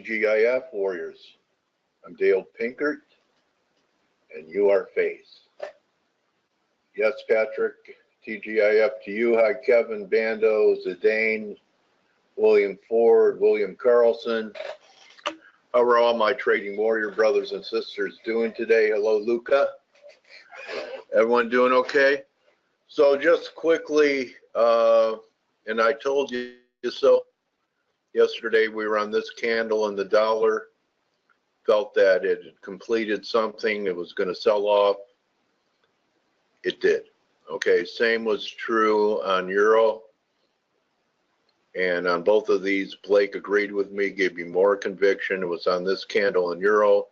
TGIF Warriors. I'm Dale Pinkert, and you are FaZe. Yes, Patrick, TGIF to you. Hi, Kevin, Bando, Zidane, William Ford, William Carlson. How are all my Trading Warrior brothers and sisters doing today? Hello, Luca. Everyone doing okay? So just quickly, and I told you so, yesterday we were on this candle and the dollar felt that it had completed something, it was going to sell off. It did. Okay, same was true on Euro. And on both of these, Blake agreed with me, gave me more conviction. It was on this candle in Euro.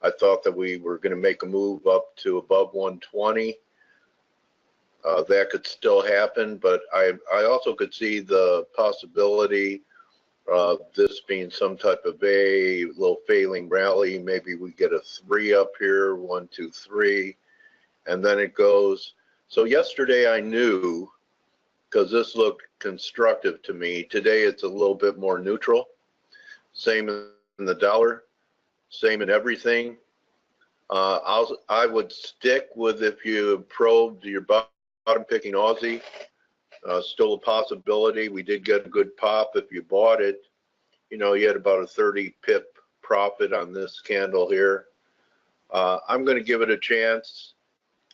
I thought that we were going to make a move up to above 120. That could still happen, but I also could see the possibility of this being some type of a little failing rally. Maybe we get a 3 up here, 1, 2, 3, and then it goes. So yesterday I knew, because this looked constructive to me. Today it's a little bit more neutral. Same in the dollar, same in everything. I would stick with, if you probed your bottom picking Aussie, still a possibility. We did get a good pop if you bought it. You know, you had about a 30 pip profit on this candle here. I'm going to give it a chance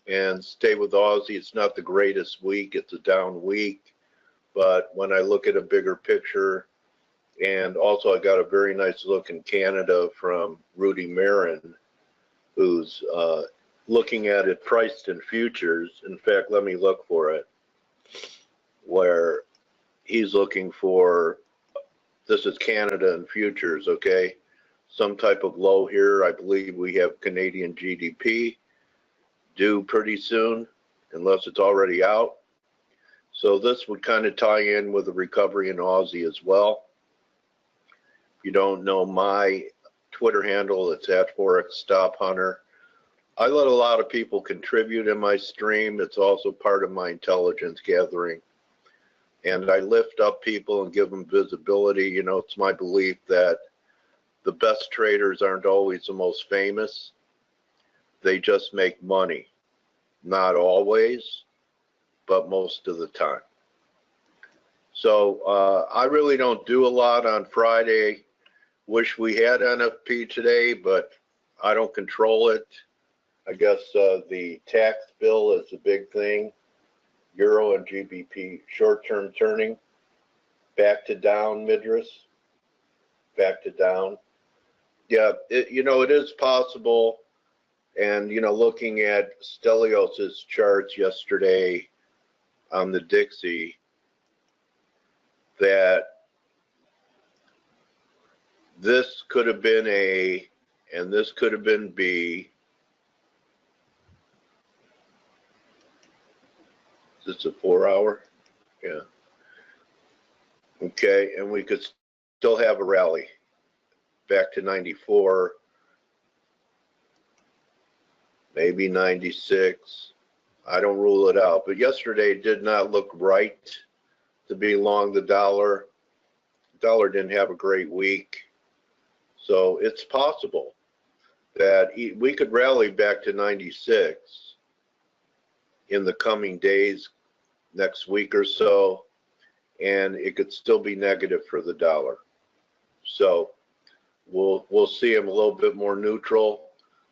and stay with Aussie. It's not the greatest week. It's a down week. But when I look at a bigger picture, and also I got a very nice look in Canada from Rudy Marin, who's looking at it priced in futures. In fact, let me look for it, where he's looking for, this is Canada in futures, okay? Some type of low here. I believe we have Canadian GDP due pretty soon, unless it's already out. So this would kind of tie in with the recovery in Aussie as well. If you don't know my Twitter handle, it's at Forex Stop Hunter. I let a lot of people contribute in my stream. It's also part of my intelligence gathering. And I lift up people and give them visibility. You know, it's my belief that the best traders aren't always the most famous. They just make money. Not always, but most of the time. So I really don't do a lot on Friday. Wish we had NFP today, but I don't control it. I guess the tax bill is a big thing. Euro and GBP short-term turning. Back to down, Midris. Back to down. Yeah, you know, it is possible. And, you know, looking at Stelios's charts yesterday on the Dixie, that this could have been A and this could have been B. Is this a 4 hour? Yeah. Okay, and we could still have a rally back to 94. Maybe 96. I don't rule it out. But yesterday did not look right to be long the dollar. The dollar didn't have a great week. So it's possible that we could rally back to 96 in the coming days, next week or so, and it could still be negative for the dollar. So we'll see him a little bit more neutral.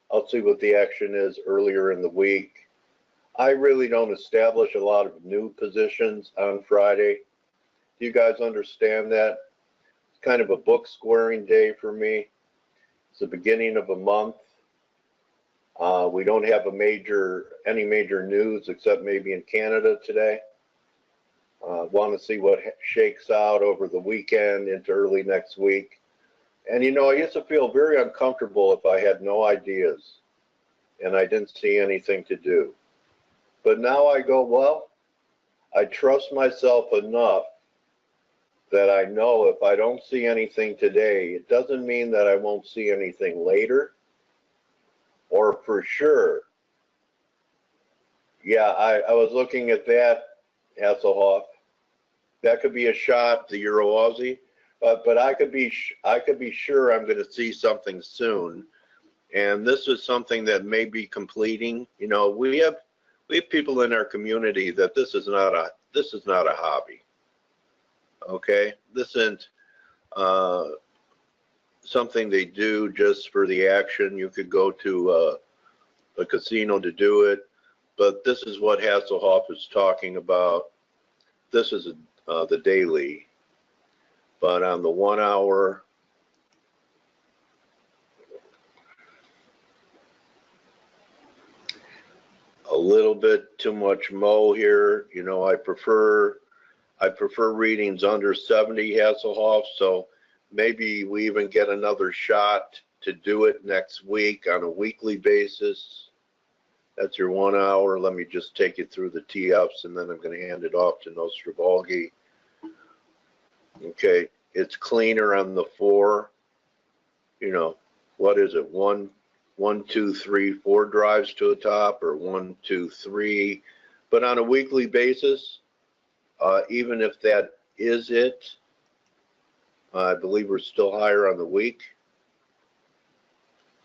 I'll see what the action is earlier in the week. I really don't establish a lot of new positions on Friday. Do you guys understand that? It's kind of a book squaring day for me. It's the beginning of a month. We don't have any major news except maybe in Canada today. Want to see what shakes out over the weekend into early next week. And you know, I used to feel very uncomfortable if I had no ideas and I didn't see anything to do. But now I go, well, I trust myself enough that I know if I don't see anything today, it doesn't mean that I won't see anything later, or for sure. Yeah, I was looking at that, Hasselhoff. That could be a shot, the Euro Aussie. but I could be sure I'm going to see something soon. And this is something that may be completing. You know, we have people in our community that this is not a hobby. Okay, this isn't something they do just for the action. You could go to a casino to do it, but this is what Hasselhoff is talking about. This is the daily, but on the 1 hour, a little bit too much mo here. You know, I prefer readings under 70 Hasselhoff, so maybe we even get another shot to do it next week on a weekly basis. That's your 1 hour. Let me just take you through the tee-ups, and then I'm going to hand it off to Nostrovalgi. Okay, it's cleaner on the 4. You know, what is it? 1, 2, 3, 4 drives to the top, or 1, 2, 3. But on a weekly basis, even if that is it, I believe we're still higher on the week.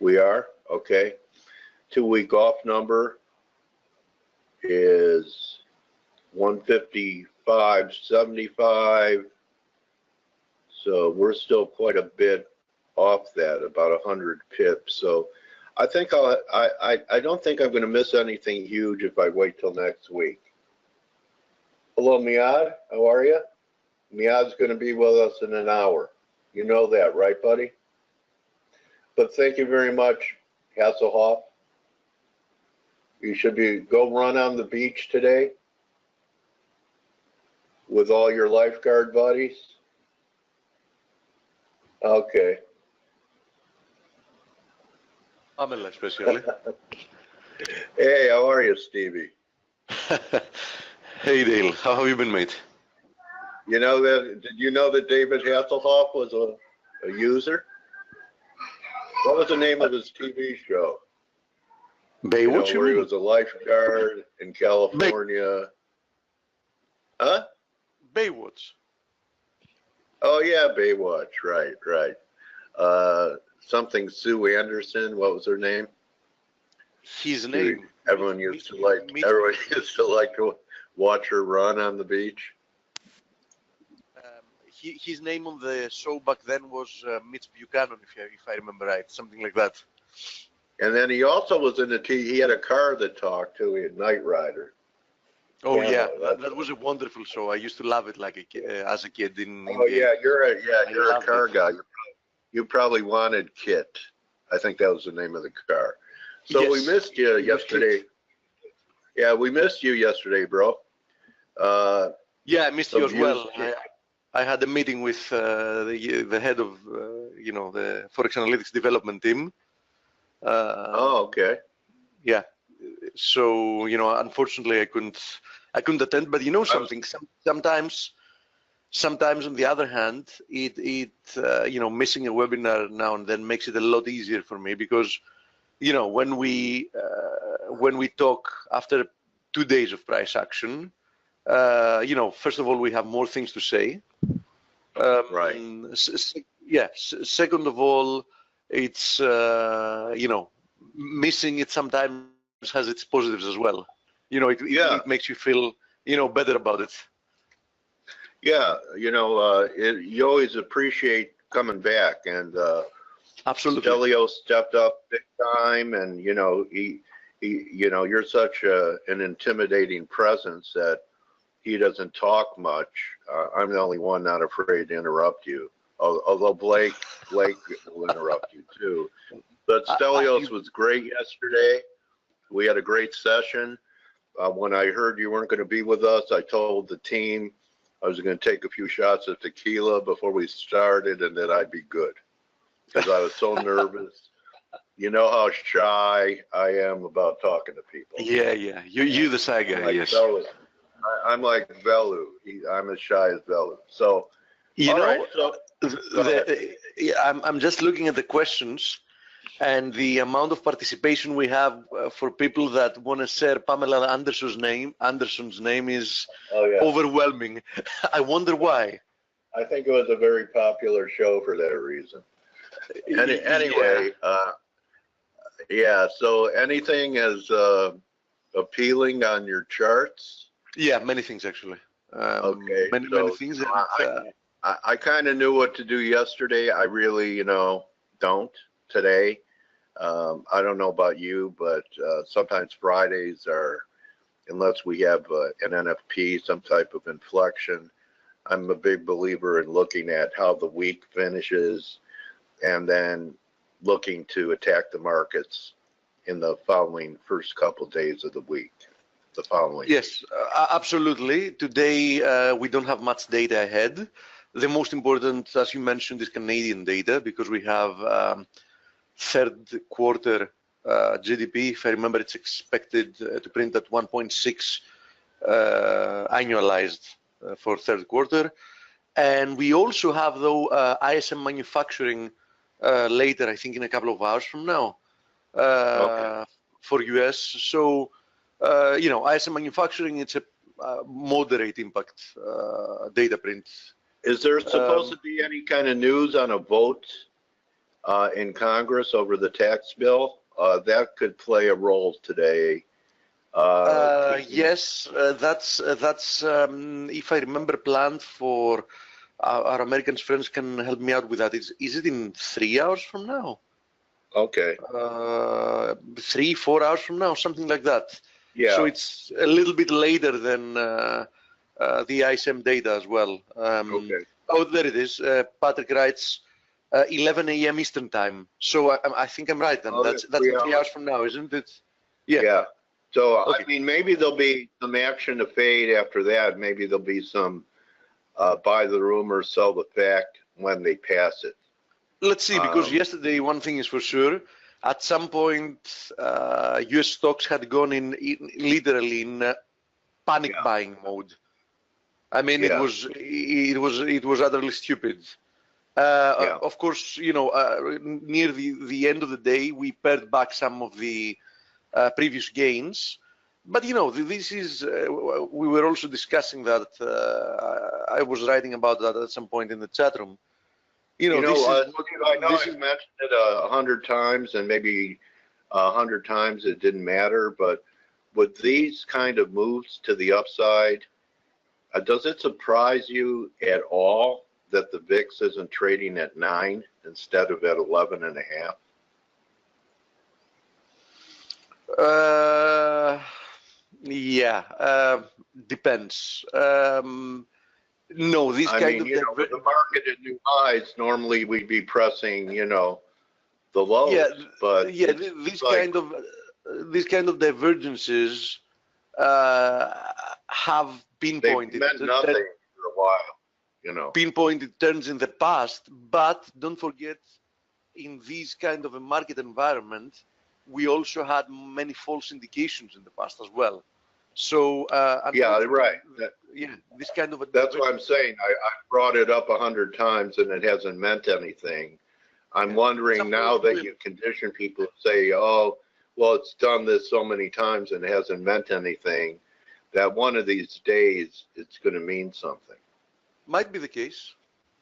We are, okay. 2-week off number is 155.75. So we're still quite a bit off that, about 100 pips. So I think I don't think I'm going to miss anything huge if I wait till next week. Hello, Miad. How are you? Miad's going to be with us in an hour. You know that, right, buddy? But thank you very much, Hasselhoff. You should go run on the beach today with all your lifeguard buddies. Okay. Pamela, especially. Hey, how are you, Stevie? Hey, Dale. How have you been, mate? You know that? Did you know that David Hasselhoff was a user? What was the name of his TV show? Baywatch? You know, where he was a lifeguard in California. Huh? Baywatch. Oh yeah, Baywatch. Right, right. Something Sue Anderson. What was her name? His name. Everyone used to like to watch her run on the beach. His name on the show back then was Mitch Buchanan, if I remember right, something like that. And then he also was in he had a car that talked too. He had Knight Rider. Oh yeah, that was a wonderful show. I used to love it like as a kid. Oh yeah, you're a car guy. You probably wanted Kit. I think that was the name of the car. So yes, we missed you yesterday. Yeah, we missed you yesterday, bro. Yeah, I missed you as well. I had a meeting with the head of the ForexAnalytix development team. Oh, okay. Yeah. So unfortunately, I couldn't attend. But you know something? Sometimes on the other hand, missing a webinar now and then makes it a lot easier for me, because when we talk after 2 days of price action, first of all, we have more things to say. Right. Second of all, it's missing it sometimes has its positives as well. It makes you feel better about it. Yeah, you always appreciate coming back, and absolutely, Stelio stepped up big time, and he you're such an intimidating presence that he doesn't talk much. I'm the only one not afraid to interrupt you, although Blake will interrupt you too. But Stelios was great yesterday. We had a great session. When I heard you weren't going to be with us, I told the team I was going to take a few shots of tequila before we started, and that I'd be good, because I was so nervous. You know how shy I am about talking to people. Yeah. You the shy guy, like yes. I'm like Velu. I'm as shy as Velu. So, I'm just looking at the questions, and the amount of participation we have for people that want to share Pamela Anderson's name is overwhelming. I wonder why. I think it was a very popular show for that reason. Anyway, yeah. So anything as appealing on your charts? Yeah, many things actually. Okay. Many things. I kind of knew what to do yesterday. I really, don't today. I don't know about you, but sometimes Fridays are, unless we have an NFP, some type of inflection. I'm a big believer in looking at how the week finishes and then looking to attack the markets in the following first couple days of the week. The following. Yes, absolutely. Today we don't have much data ahead. The most important, as you mentioned, is Canadian data because we have third quarter GDP. If I remember, it's expected to print at 1.6 annualized for third quarter. And we also have, though, ISM manufacturing later, I think in a couple of hours from now for US. So, ISM manufacturing, it's a moderate impact data print. Is there supposed to be any kind of news on a vote in Congress over the tax bill? That could play a role today. Yes, that's if I remember, planned for our American friends can help me out with that. Is it in 3 hours from now? Okay. 3-4 hours from now, something like that. Yeah. So it's a little bit later than the ISM data as well. Okay. Oh, there it is. Patrick writes 11 a.m. Eastern time. So I think I'm right then. That's 3 hours from now, isn't it? Yeah. Yeah. So, Okay. I mean, maybe there'll be some action to fade after that. Maybe there'll be some buy the rumor, sell the fact when they pass it. Let's see, because yesterday, one thing is for sure, at some point, US stocks had gone in literally in panic buying mode. I mean, it was utterly stupid. Of course, near the end of the day, we pared back some of the previous gains. But, this is, we were also discussing that, I was writing about that at some point in the chat room. I know I've mentioned it 100 times and maybe 100 times it didn't matter, but with these kind of moves to the upside, does it surprise you at all that the VIX isn't trading at 9 instead of at 11.5? Yeah, depends. No, these kind of with the market at new highs, normally we'd be pressing, the lows. Yeah, but these kind of divergences have pinpointed. They've meant nothing for a while, Pinpointed turns in the past, but don't forget, in this kind of a market environment, we also had many false indications in the past as well. So right. This kind of that's what I'm saying. I brought it up 100 times and it hasn't meant anything. I'm wondering now that you condition people to say, oh, well, it's done this so many times and it hasn't meant anything, that one of these days it's going to mean something. Might be the case.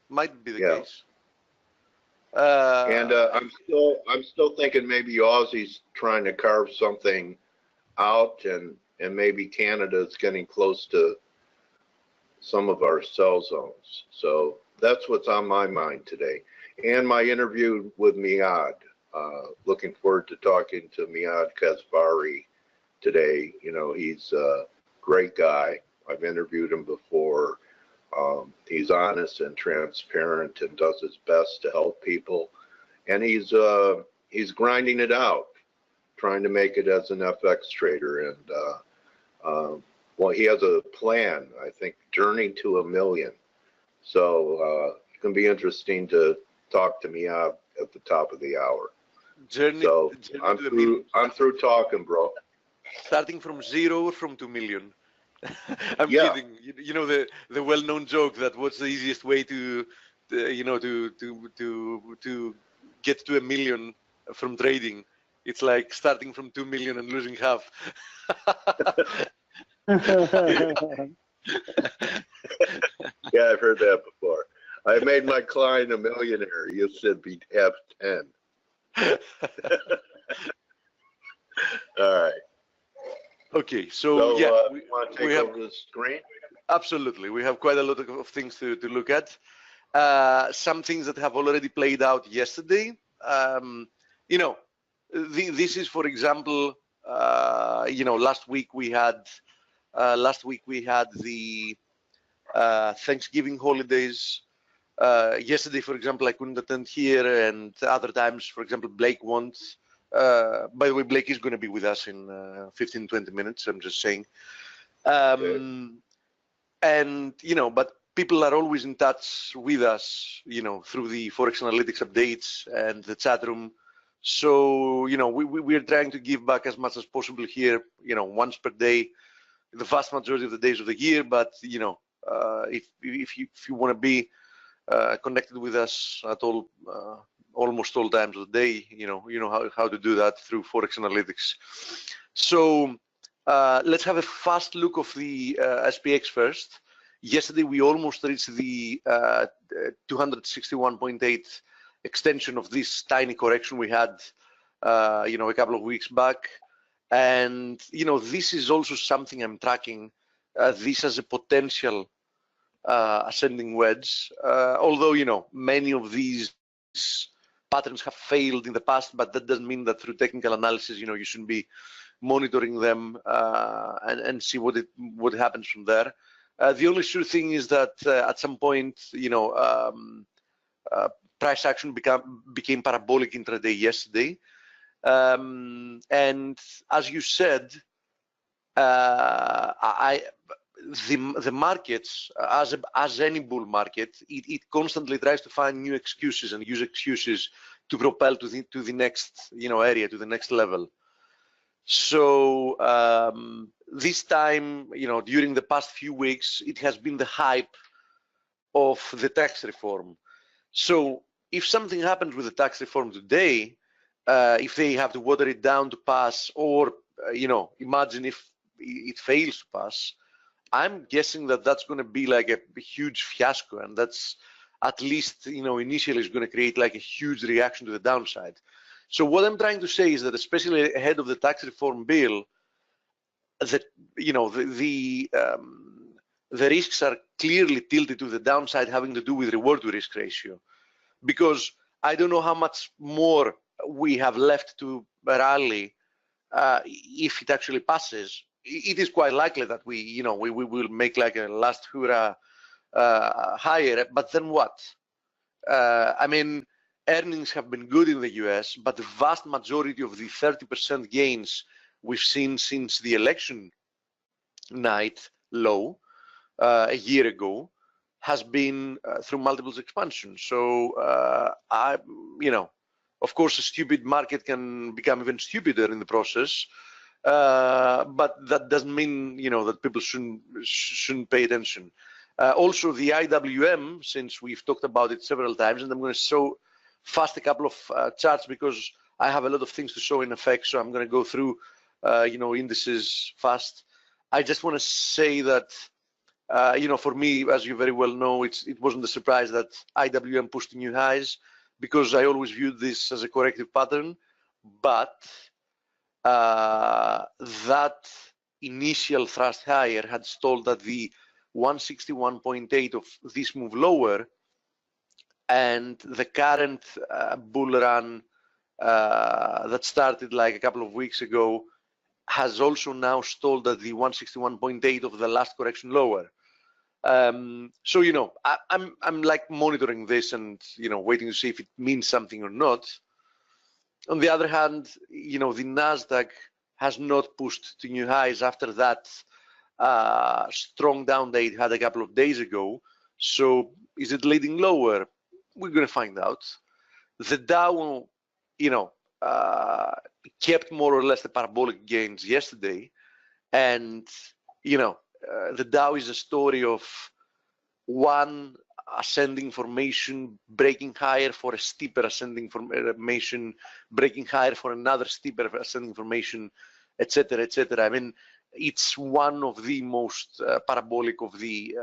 Might be the case. And I'm still thinking maybe Aussie's trying to carve something out, and maybe Canada's getting close to some of our sell zones. So that's what's on my mind today. And my interview with Miad. Looking forward to talking to Miad Kasbari today. He's a great guy. I've interviewed him before. He's honest and transparent and does his best to help people. And he's grinding it out, trying to make it as an FX trader. And he has a plan, I think, journey to $1 million. So it's going to be interesting to talk to me out at the top of the hour. I'm through talking, bro. Starting from 0 from 2 million. I'm kidding. The well-known joke that what's the easiest way to get to $1 million from trading? It's like starting from 2 million and losing half. Yeah, I've heard that before. I made my client a millionaire. You said he'd have 10. All right. Okay, so yeah, you want to take over the screen? Absolutely. We have quite a lot of things to look at. Some things that have already played out yesterday. You know, this is, for example, you know, last week we had the Thanksgiving holidays. Yesterday, for example, I couldn't attend here, and other times, for example, Blake won't. By the way, Blake is going to be with us in 15-20 minutes. I'm just saying. Okay. And, you know, but people are always in touch with us, you know, through the ForexAnalytix updates and the chat room. So, you know, we're trying to give back as much as possible here, you know, once per day, the vast majority of the days of the year. But, you know, if you want to be connected with us at all, almost all times of the day, you know how to do that through ForexAnalytix. So let's have a fast look of the SPX first. Yesterday we almost reached the 261.8 extension of this tiny correction we had, you know, a couple of weeks back. And you know, this is also something I'm tracking. This as a potential ascending wedge, although, you know, many of these patterns have failed in the past, but that doesn't mean that through technical analysis, you know, you shouldn't be monitoring them and see what happens from there. The only sure thing is that at some point, you know, price action became parabolic intraday yesterday, and as you said, the markets, as any bull market, it constantly tries to find new excuses and use excuses to propel to the next, you know, area, to the next level. So this time, you know, during the past few weeks, it has been the hype of the tax reform. So if something happens with the tax reform today, if they have to water it down to pass, or you know, imagine if it fails to pass, I'm guessing that that's going to be like a huge fiasco, and that's, at least, you know, initially is going to create like a huge reaction to the downside. So what I'm trying to say is that, especially ahead of the tax reform bill, that, you know, the risks are clearly tilted to the downside, having to do with reward to risk ratio, because I don't know how much more we have left to rally if it actually passes. It is quite likely that we will make like a last hurrah higher, but then what? I mean, earnings have been good in the US, but the vast majority of the 30% gains we've seen since the election night low a year ago has been through multiples expansion. So you know, of course, a stupid market can become even stupider in the process. But that doesn't mean, you know, that people shouldn't pay attention. Also, the IWM, since we've talked about it several times, and I'm going to show fast a couple of charts because I have a lot of things to show in FX, so I'm going to go through, you know, indices fast. I just want to say that, you know, for me, as you very well know, it wasn't a surprise that IWM pushed new highs, because I always viewed this as a corrective pattern, but that initial thrust higher had stalled at the 161.8 of this move lower, and the current bull run that started like a couple of weeks ago has also now stalled at the 161.8 of the last correction lower. So, you know, I'm like monitoring this and, you know, waiting to see if it means something or not. On the other hand, you know, the Nasdaq has not pushed to new highs after that strong down day it had a couple of days ago. So is it leading lower? We're going to find out. The Dow, you know, kept more or less the parabolic gains yesterday, and, you know, the Dow is a story of one ascending formation breaking higher for a steeper ascending formation, breaking higher for another steeper ascending formation, etc., etc. I mean, it's one of the most parabolic of the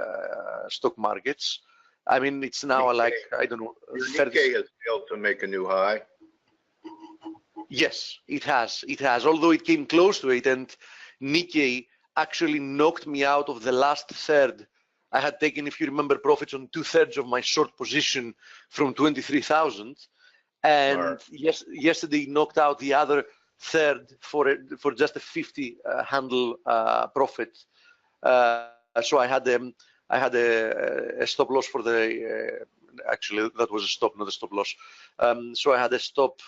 stock markets. I mean, it's now Nikkei, like, I don't know, your 30. Nikkei has failed to make a new high. Yes, it has. It has, although it came close to it, and Nikkei actually knocked me out of the last third. I had taken, if you remember, profits on 2/3 of my short position from 23,000, and yes, yesterday knocked out the other third for just a 50 handle profit. So I had a stop loss for the actually that was a stop, not a stop loss. So I had a stop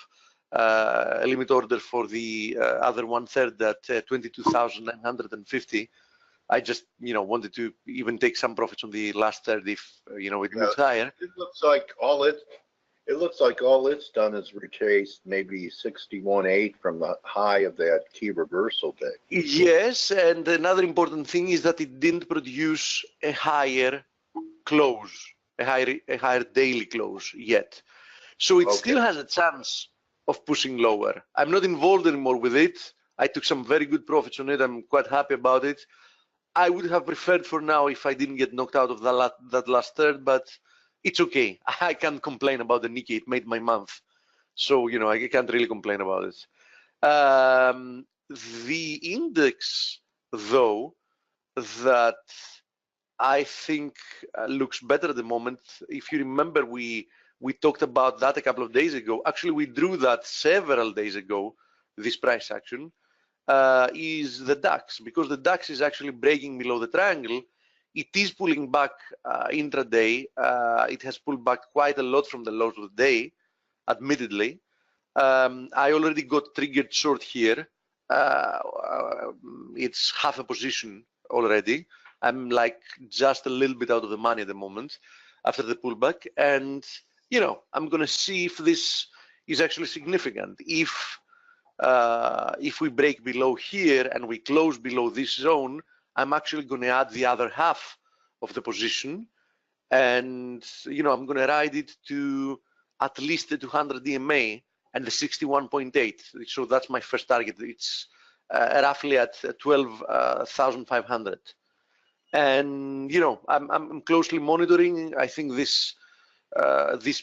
limit order for the other 1/3 at 22,950. I just wanted to even take some profits on the last third if it moves higher. It looks like all it's done is retraced maybe 61.8 from the high of that key reversal day. Yes, and another important thing is that it didn't produce a higher close, a higher daily close yet. So it still has a chance of pushing lower. I'm not involved anymore with it. I took some very good profits on it. I'm quite happy about it. I would have preferred for now if I didn't get knocked out of that last third, but it's okay. I can't complain about the Nikkei. It made my month. So, I can't really complain about it. The index, though, that I think looks better at the moment. If you remember, we talked about that a couple of days ago. Actually, we drew that several days ago, this price action, is the DAX, because the DAX is actually breaking below the triangle. It is pulling back intraday. It has pulled back quite a lot from the lows of the day, admittedly. I already got triggered short here. It's half a position already. I'm like just a little bit out of the money at the moment after the pullback. And, I'm going to see if this is actually significant. If we break below here and we close below this zone, I'm actually going to add the other half of the position. And, I'm going to ride it to at least the 200 DMA and the 61.8. So that's my first target. It's roughly at 12,500. And I'm closely monitoring. I think this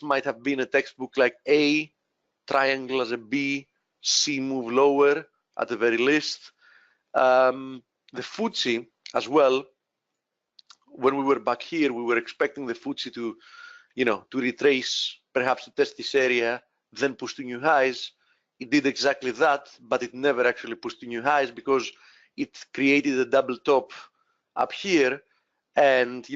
might have been a textbook like A, triangle as a B, C move lower at the very least. The FTSE as well. When we were back here, we were expecting the FTSE to retrace, perhaps to test this area, then push to new highs. It did exactly that, but it never actually pushed to new highs because it created a double top up here. And,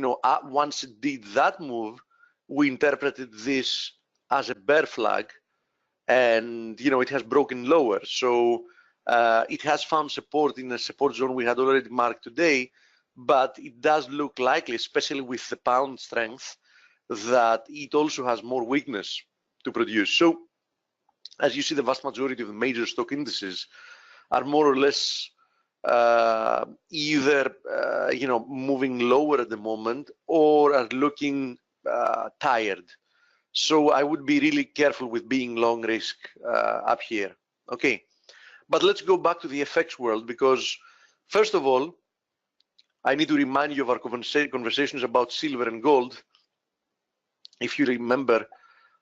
once it did that move, we interpreted this as a bear flag, and, it has broken lower. So it has found support in a support zone we had already marked today, but it does look likely, especially with the pound strength, that it also has more weakness to produce. So as you see, the vast majority of the major stock indices are more or less either moving lower at the moment or are looking tired. So I would be really careful with being long risk up here. Okay, but let's go back to the FX world, because first of all, I need to remind you of our conversations about silver and gold. If you remember,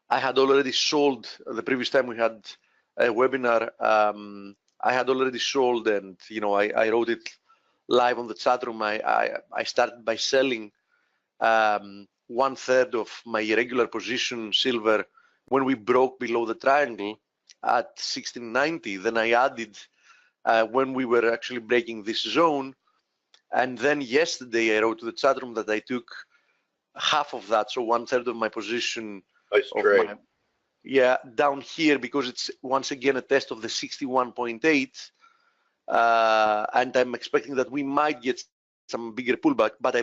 I had already sold the previous time we had a webinar. I had already sold, and I wrote it live on the chat room. I started by selling 1/3 of my regular position silver when we broke below the triangle at 1690. Then I added when we were actually breaking this zone. And then yesterday I wrote to the chat room that I took half of that, so 1/3 of my position. Nice trade. Down here, because it's once again a test of the 61.8, and I'm expecting that we might get some bigger pullback. But I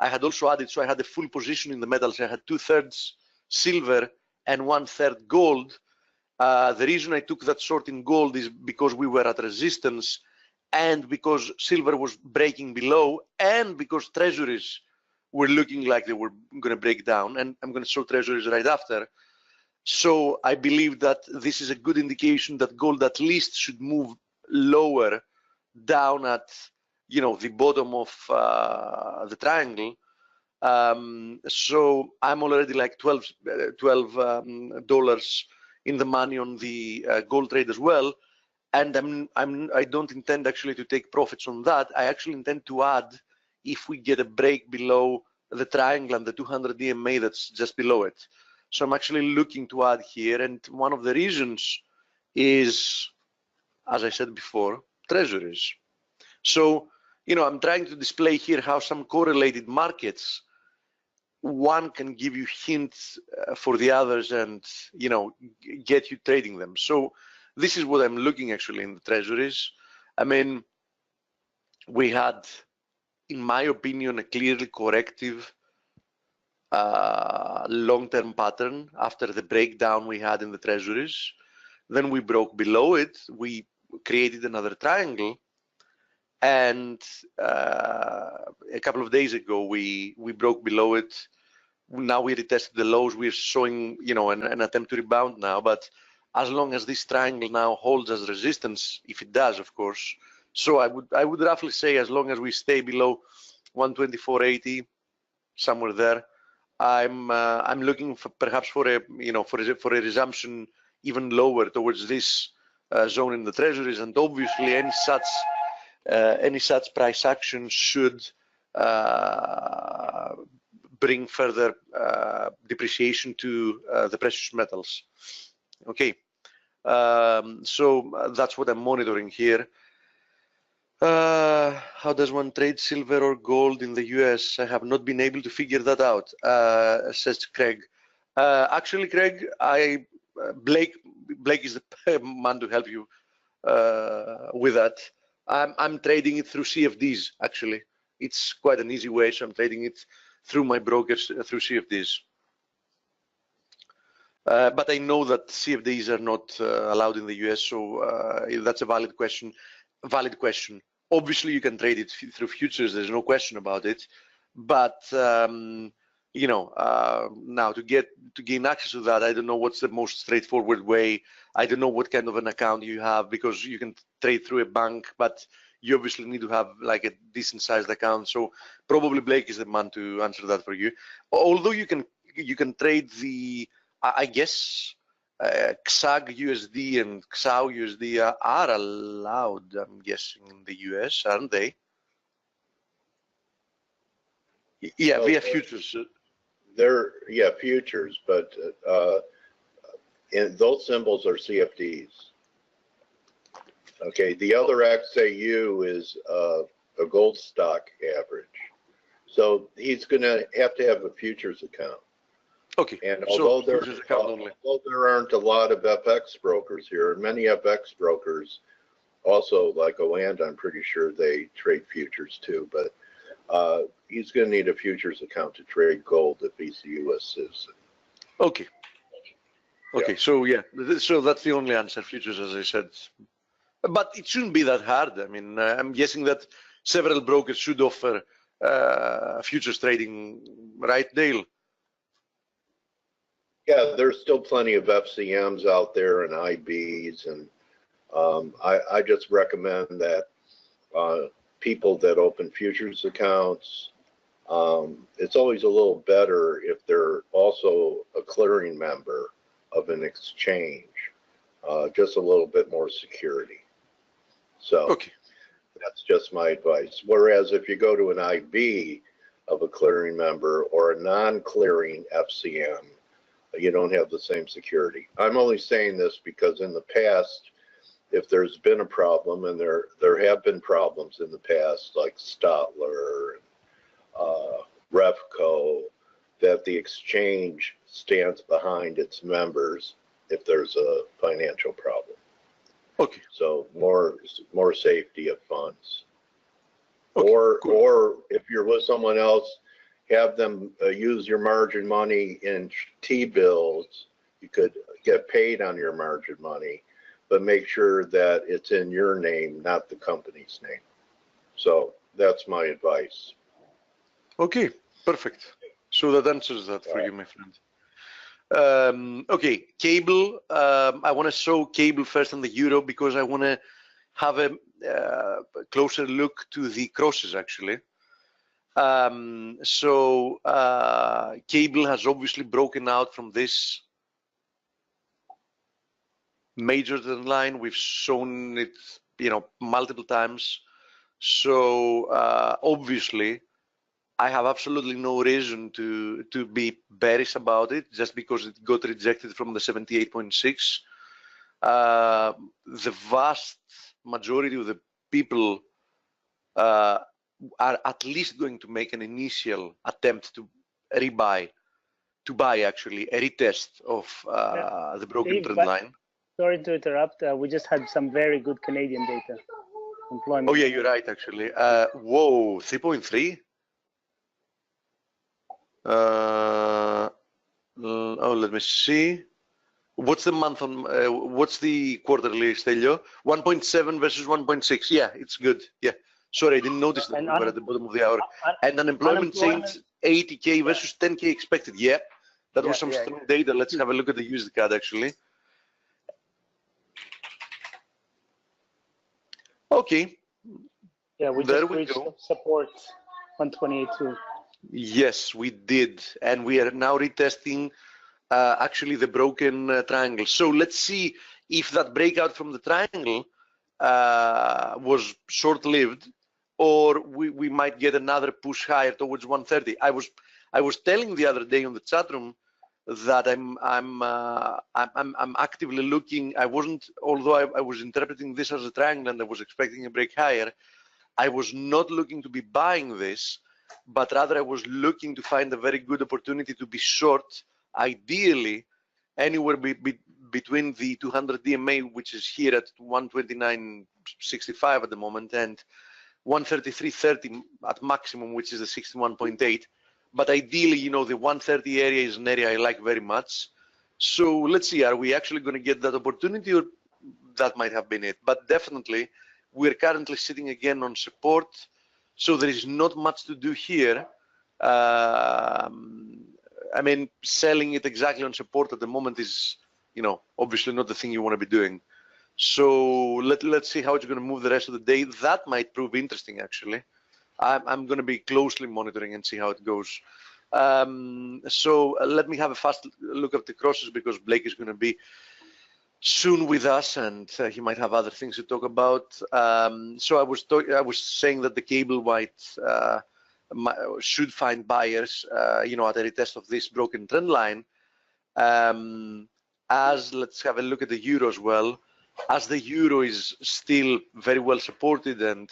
had also added, so I had a full position in the metals. I had 2/3 silver and 1/3 gold. The reason I took that short in gold is because we were at resistance, and because silver was breaking below, and because treasuries were looking like they were going to break down. And I'm going to show treasuries right after. So I believe that this is a good indication that gold at least should move lower down at the bottom of the triangle, So I'm already like $12 in the money on the gold trade as well, and I don't intend actually to take profits on that. I actually intend to add if we get a break below the triangle and the 200 EMA that's just below it. So I'm actually looking to add here, and one of the reasons is, as I said before, treasuries. So, you know, I'm trying to display here how some correlated markets, one can give you hints for the others and, you know, get you trading them. So this is what I'm looking actually in the treasuries. I mean, we had, in my opinion, a clearly corrective long-term pattern after the breakdown we had in the treasuries. Then we broke below it, we created another triangle, and a couple of days ago we broke below it. Now we retested the lows. We're showing, you know, an attempt to rebound now, but as long as this triangle now holds as resistance, if it does, of course. So I would roughly say as long as we stay below 124.80, somewhere there, I'm looking for perhaps for a, you know, for a resumption even lower towards this zone in the treasuries, and obviously any such price action should bring further depreciation to the precious metals. Okay, so that's what I'm monitoring here. How does one trade silver or gold in the US? I have not been able to figure that out, says Craig. Actually, Craig, Blake is the man to help you with that. I'm trading it through CFDs, actually. It's quite an easy way, so I'm trading it through my brokers, through CFDs. But I know that CFDs are not allowed in the US, so that's a valid question. Obviously, you can trade it through futures. There's no question about it. But you know, now to gain access to that, I don't know what's the most straightforward way. I don't know what kind of an account you have, because you can trade through a bank, but you obviously need to have like a decent sized account. So probably Blake is the man to answer that for you. Although you can trade the, I guess, XAG USD and XAU USD are allowed, I'm guessing, in the US, aren't they? Yeah, via futures. They're, yeah, futures, but and those symbols are CFDs. Okay, the other XAU is a gold stock average. So he's going to have a futures account. Okay, and although there aren't a lot of FX brokers here, and many FX brokers also, like Oanda, I'm pretty sure they trade futures too, but he's going to need a futures account to trade gold if he's a U.S. citizen. Okay. Okay, yeah. So yeah, so that's the only answer, futures, as I said. But it shouldn't be that hard. I mean, I'm guessing that several brokers should offer futures trading, right, Dale? Yeah, there's still plenty of FCMs out there and IBs, and I just recommend that people that open futures accounts, it's always a little better if they're also a clearing member of an exchange, just a little bit more security. So okay, that's just my advice. Whereas if you go to an IB of a clearing member or a non-clearing FCM, you don't have the same security. I'm only saying this because in the past, if there's been a problem, and there have been problems in the past, like Stotler, Refco, that the exchange stands behind its members if there's a financial problem. Okay. So more safety of funds. Okay, or if you're with someone else, have them use your margin money in T-bills. You could get paid on your margin money, but make sure that it's in your name, not the company's name. So that's my advice. Okay, perfect. So that answers that for you, my friend. Okay, cable. I want to show cable first on the euro because I want to have a closer look to the crosses, actually. Cable has obviously broken out from this major trend line. We've shown it, multiple times. So obviously, I have absolutely no reason to be bearish about it just because it got rejected from the 78.6. The vast majority of the people are at least going to make an initial attempt to buy actually a retest of the broken trend line. Sorry to interrupt. We just had some very good Canadian data. Employment. Oh yeah, you're right actually. Whoa, 3.3. Oh, let me see. What's the month on? What's the quarterly, Stelio? 1.7 versus 1.6. Yeah, it's good. Yeah. Sorry, I didn't notice that we were at the bottom of the hour. And unemployment change 80K versus 10K expected. Yeah, that was some strong data. Let's have a look at the USD card actually. Okay. Yeah, we just reached support 128.2. Yes, we did, and we are now retesting actually the broken triangle. So let's see if that breakout from the triangle was short-lived, or we might get another push higher towards 130. I was telling the other day on the chat room that I'm actively looking. I wasn't, although I was interpreting this as a triangle and I was expecting a break higher, I was not looking to be buying this, but rather I was looking to find a very good opportunity to be short, ideally anywhere between the 200 DMA, which is here at 129.65 at the moment, and 133.30 at maximum, which is the 61.8. But ideally, the 130 area is an area I like very much. So let's see, are we actually going to get that opportunity, or that might have been it? But definitely, we're currently sitting again on support. So there is not much to do here. I mean, selling it exactly on support at the moment is, obviously not the thing you want to be doing. So let's see how it's going to move the rest of the day. That might prove interesting, actually. I'm going to be closely monitoring and see how it goes. So let me have a fast look at the crosses, because Blake is going to be soon with us, and he might have other things to talk about. So I was saying that the cable white should find buyers, at a retest of this broken trend line. Let's have a look at the euro as well. As the euro is still very well supported, and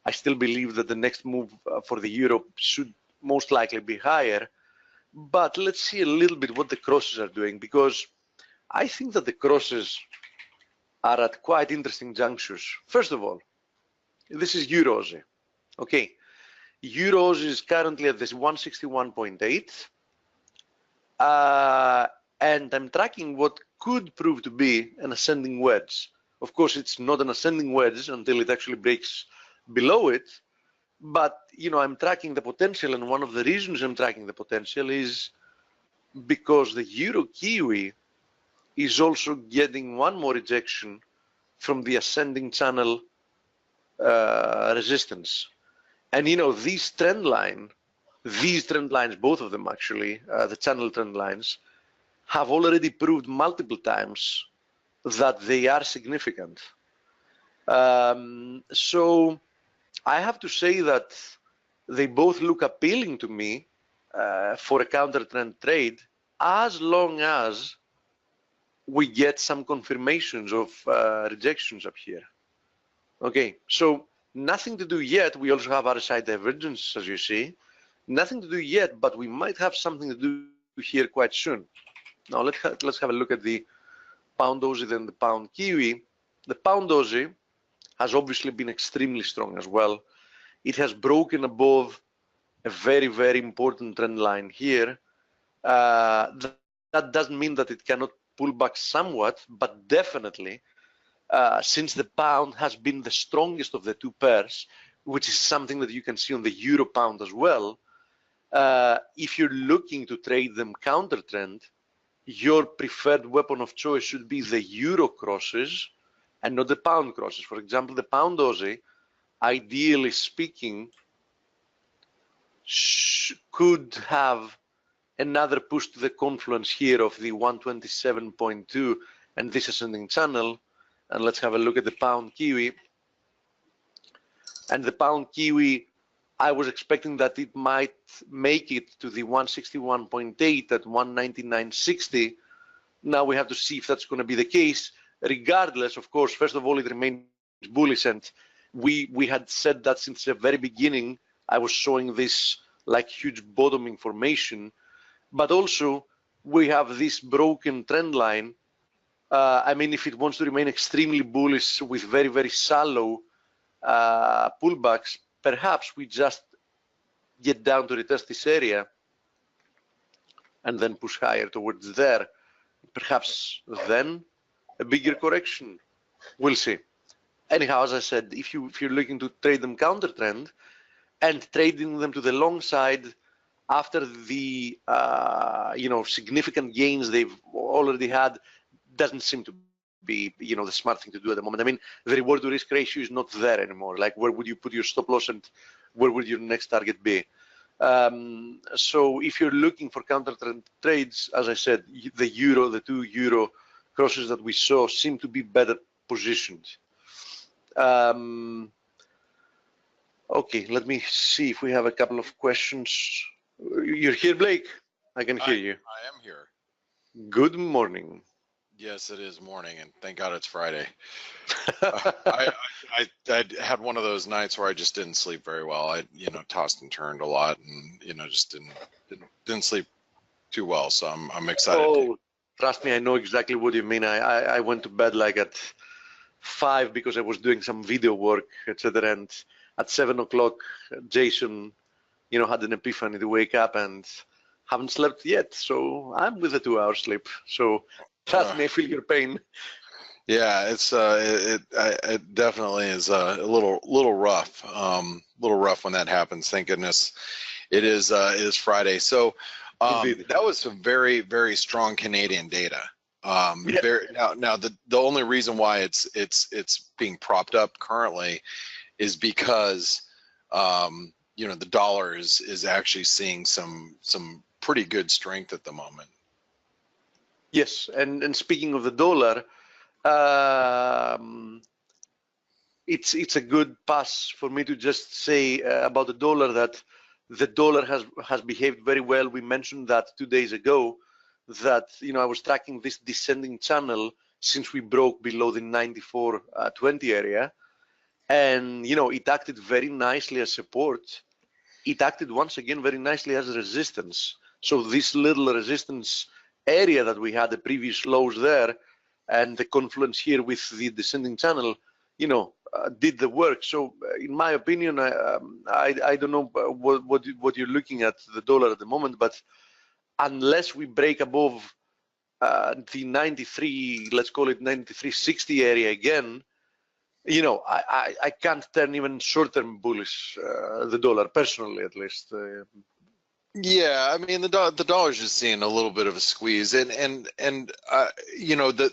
I still believe that the next move for the euro should most likely be higher. But let's see a little bit what the crosses are doing, because I think that the crosses are at quite interesting junctures. First of all, this is Euro Aussie. Okay, Euro Aussie is currently at this 161.8. And I'm tracking what could prove to be an ascending wedge. Of course, it's not an ascending wedge until it actually breaks below it. But, I'm tracking the potential, and one of the reasons I'm tracking the potential is because the Euro Kiwi is also getting one more rejection from the ascending channel resistance. And these trend lines, both of them actually, the channel trend lines, have already proved multiple times that they are significant. So I have to say that they both look appealing to me for a counter trend trade, as long as we get some confirmations of rejections up here. Okay, so nothing to do yet. We also have RSI divergence, as you see. Nothing to do yet, but we might have something to do here quite soon. Now let's have a look at the pound Aussie, then the pound Kiwi. The pound Aussie has obviously been extremely strong as well. It has broken above a very, very important trend line here. That doesn't mean that it cannot pull back somewhat, but definitely, since the pound has been the strongest of the two pairs, which is something that you can see on the euro pound as well, if you're looking to trade them counter trend, your preferred weapon of choice should be the euro crosses and not the pound crosses. For example, the pound Aussie, ideally speaking, could have another push to the confluence here of the 127.2 and this ascending channel. And let's have a look at the pound Kiwi. And the pound Kiwi, I was expecting that it might make it to the 161.8 at 199.60. Now we have to see if that's going to be the case. Regardless, of course, first of all, it remains bullish, and we had said that since the very beginning. I was showing this like huge bottoming formation, but also we have this broken trend line. I mean, if it wants to remain extremely bullish with very, very shallow pullbacks, perhaps we just get down to retest this area and then push higher towards there. Perhaps then a bigger correction. We'll see. Anyhow, as I said, if you're looking to trade them counter trend and trading them to the long side after the significant gains they've already had, doesn't seem to be the smart thing to do at the moment. I mean, the reward to risk ratio is not there anymore. Like, where would you put your stop loss and where would your next target be? So if you're looking for counter trend trades, as I said, the euro, the 2 euro crosses that we saw seem to be better positioned. Okay, let me see if we have a couple of questions. You're here, Blake? I can hear you. I am here. Good morning. Yes, it is morning, and thank God it's Friday. I had one of those nights where I just didn't sleep very well. I tossed and turned a lot, and just didn't sleep too well. So I'm excited. Oh, trust me, I know exactly what you mean. I went to bed like at 5 because I was doing some video work, etc. And at 7 o'clock, Jason, had an epiphany to wake up and haven't slept yet. So I'm with a 2-hour sleep. So trust me, I feel your pain. Yeah, it's it definitely is a little rough. Little rough when that happens. Thank goodness it is Friday. So that was some very, very strong Canadian data. Now the only reason why it's being propped up currently is because the dollar is actually seeing some pretty good strength at the moment. Yes, and speaking of the dollar, it's a good pass for me to just say about the dollar that the dollar has behaved very well. We mentioned that 2 days ago, that I was tracking this descending channel since we broke below the 94.20 area, and it acted very nicely as support. It acted once again very nicely as resistance. So this little resistance area that we had, the previous lows there, and the confluence here with the descending channel, did the work. So in my opinion, I don't know what you're looking at the dollar at the moment, but unless we break above the 93, let's call it 93.60 area again, I can't turn even short-term bullish the dollar, personally at least. Yeah, I mean the dollar's just seeing a little bit of a squeeze, and the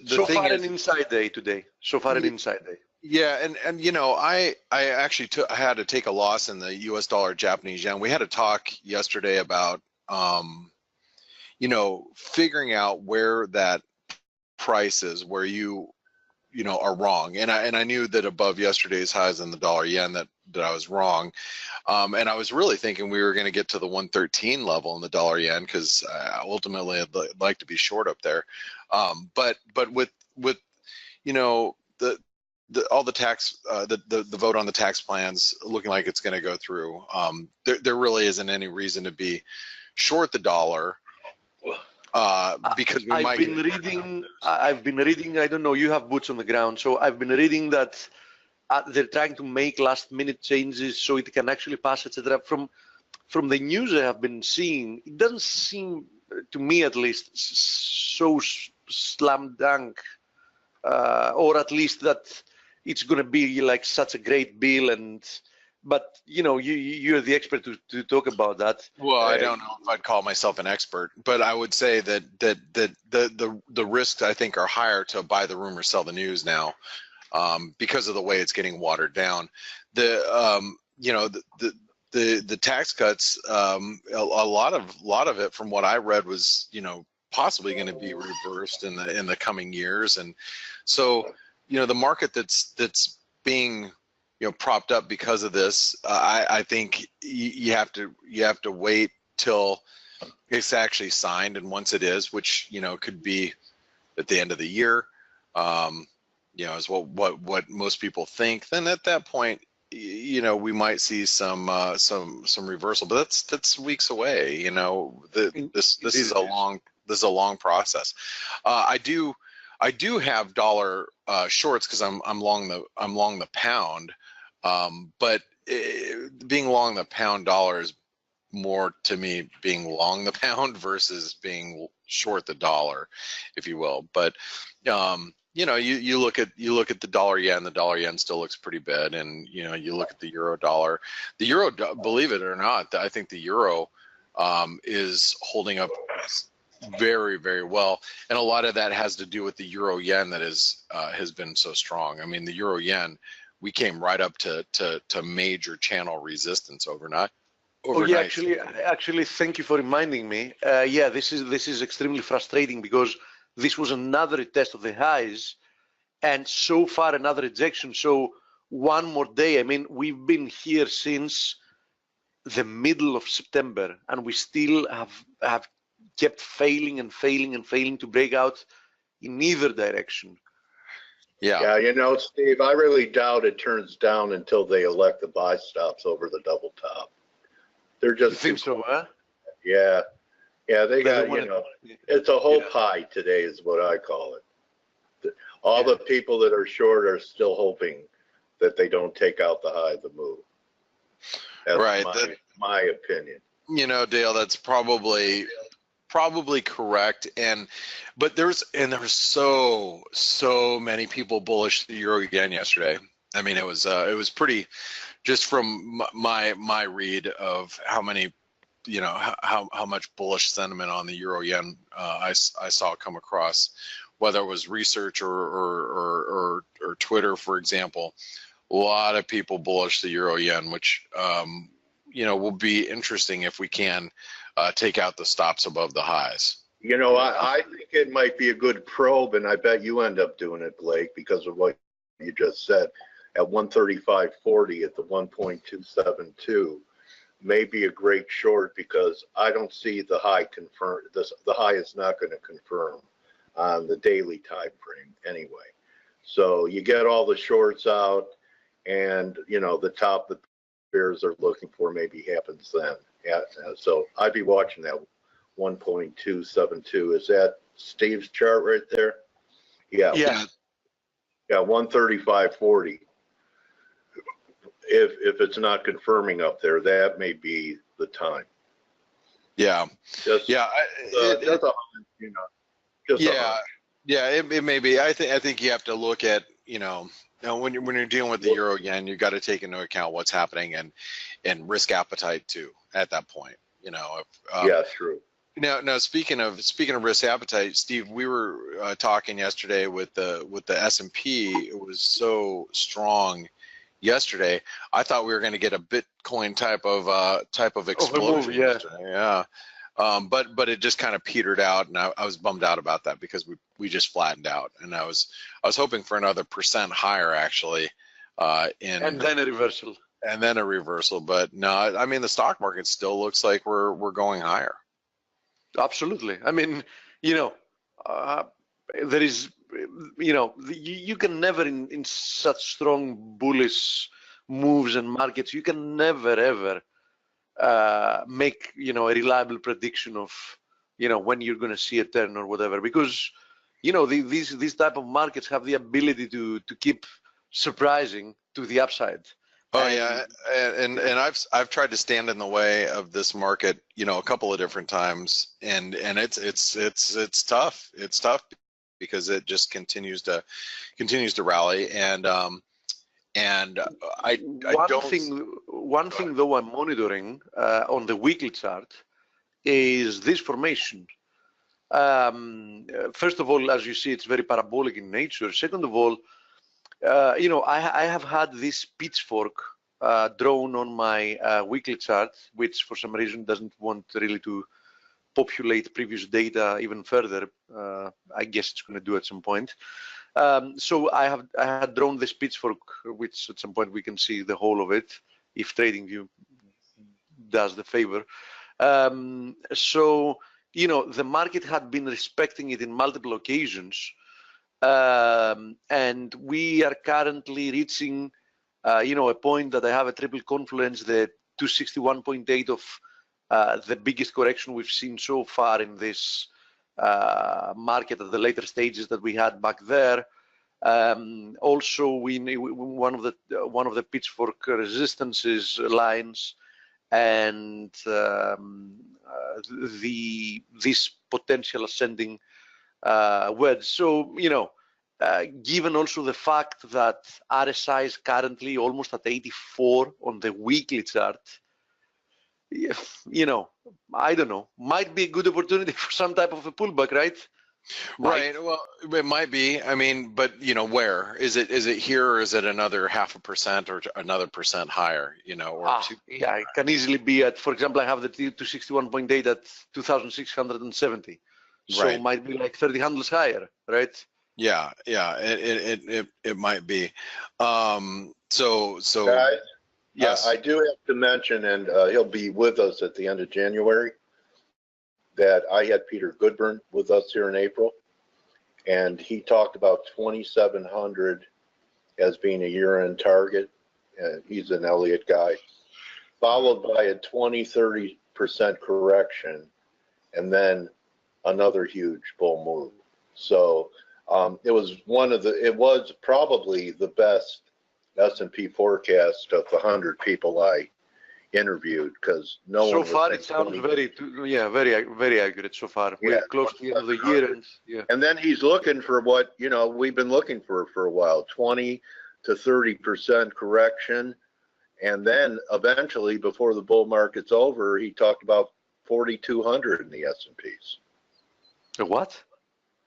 so thing far is, an inside day today. So far an inside day. Yeah, and I actually had to take a loss in the U.S. dollar Japanese yen. We had a talk yesterday about figuring out where that price is, where you are wrong, and I knew that above yesterday's highs in the dollar yen that I was wrong, and I was really thinking we were going to get to the 113 level in the dollar yen, because ultimately I'd like to be short up there, but with all the tax the vote on the tax plans looking like it's going to go through, there really isn't any reason to be short the dollar. Because I've been reading, I don't know, you have boots on the ground, so I've been reading that they're trying to make last minute changes so it can actually pass, etc. From the news I have been seeing, it doesn't seem to me, at least, so slam dunk, or at least that it's going to be like such a great bill. But you're the expert to talk about that. Well, I don't know if I'd call myself an expert, but I would say that the risks, I think, are higher to buy the rumor, sell the news now, because of the way it's getting watered down. the tax cuts, a lot of it from what I read was, possibly going to be reversed in the coming years. And so, the market that's being, propped up because of this, I think you have to wait till it's actually signed. And once it is, which, could be at the end of the year, is what most people think, then at that point, we might see some reversal, but that's weeks away. This is a long process. I do have dollar shorts because I'm long the pound, but being long the pound dollar is more to me being long the pound versus being short the dollar, if you will. But you look at the dollar yen still looks pretty bad, and you look at the euro dollar. The euro, believe it or not, I think the euro is holding up very, very well, and a lot of that has to do with the euro yen that has been so strong. I mean, the euro yen, we came right up to major channel resistance overnight. Oh yeah, actually, thank you for reminding me. Yeah, this is extremely frustrating because this was another test of the highs, and so far another rejection. So one more day. I mean, we've been here since the middle of September, and we still have kept failing to break out in either direction. Yeah. Yeah, Steve, I really doubt it turns down until they elect the buy stops over the double top. They're just. You think so, huh? Yeah. Yeah, they got, it's a whole pie today is what I call it. All the people that are short are still hoping that they don't take out the high of the move. That's right. My opinion. Dale, that's probably correct. But there were so many people bullish the euro again yesterday. I mean, it was pretty, just from my read of how many, how much bullish sentiment on the euro yen I saw come across, whether it was research or Twitter, for example. A lot of people bullish the euro yen, which will be interesting if we can take out the stops above the highs. I think it might be a good probe, and I bet you end up doing it, Blake, because of what you just said. At 135.40 at the 1.272 may be a great short, because I don't see the high confirm. The high is not going to confirm on the daily time frame anyway. So you get all the shorts out, and the top the bears are looking for maybe happens then. Yeah, so I'd be watching that 1.272. Is that Steve's chart right there? Yeah. Yeah. Yeah, 135.40. If it's not confirming up there, that may be the time. Yeah. Just, yeah. It may be. I think you have to look at, when you're dealing with the euro yen, you got to take into account what's happening and risk appetite too at that point. Yeah, true. Now speaking of risk appetite, Steve, we were talking yesterday with the S&P. It was so strong yesterday. I thought we were going to get a Bitcoin type of explosion. Yeah. But it just kind of petered out, and I was bummed out about that because we just flattened out, and I was hoping for another % higher actually, and then a reversal. But no, I mean the stock market still looks like we're going higher. Absolutely. I mean, there is, you can never in such strong bullish moves and markets, you can never ever make a reliable prediction of when you're going to see a turn or whatever, because these type of markets have the ability to keep surprising to the upside. Oh yeah, and I've tried to stand in the way of this market, a couple of different times, and it's tough. It's tough because it just continues to rally, and one thing though I'm monitoring on the weekly chart is this formation. First of all, as you see, it's very parabolic in nature. Second of all, I have had this pitchfork drawn on my weekly chart, which for some reason doesn't want really to populate previous data even further. I guess it's going to do at some point. So I had drawn this pitchfork, which at some point we can see the whole of it, if TradingView does the favor. So, you know, the market had been respecting it in multiple occasions. And we are currently reaching, you know, a point that I have a triple confluence, the 261.8 of the biggest correction we've seen so far in this market at the later stages that we had back there. Also, one of the pitchfork resistances lines, and this potential ascending wedge. So, you know, given also the fact that RSI is currently almost at 84 on the weekly chart, you know, I don't know, might be a good opportunity for some type of a pullback, right? Right. Well, it might be. I mean, but you know, where is it? Is it here, or is it another 0.5% or another % higher? You know, or yeah, it can easily be at. For example, I have the 261.8 at 2,670, so right. it might be like 30 handles higher, right? Yeah, yeah, it might be. So Guys, yes, I do have to mention, and he'll be with us at the end of January, that I had Peter Goodburn with us here in April, and he talked about 2,700 as being a year-end target. He's an Elliott guy, followed by a 20-30% correction, and then another huge bull move. So it was probably the best S&P forecast of the 100 people I interviewed, because no one so was far it sounds very accurate so far. We're close to the end of the year, and and then he's looking for what, you know, we've been looking for a while, 20 to 30% correction, and then eventually before the bull market's over, he talked about 4,200 in the S&Ps. What?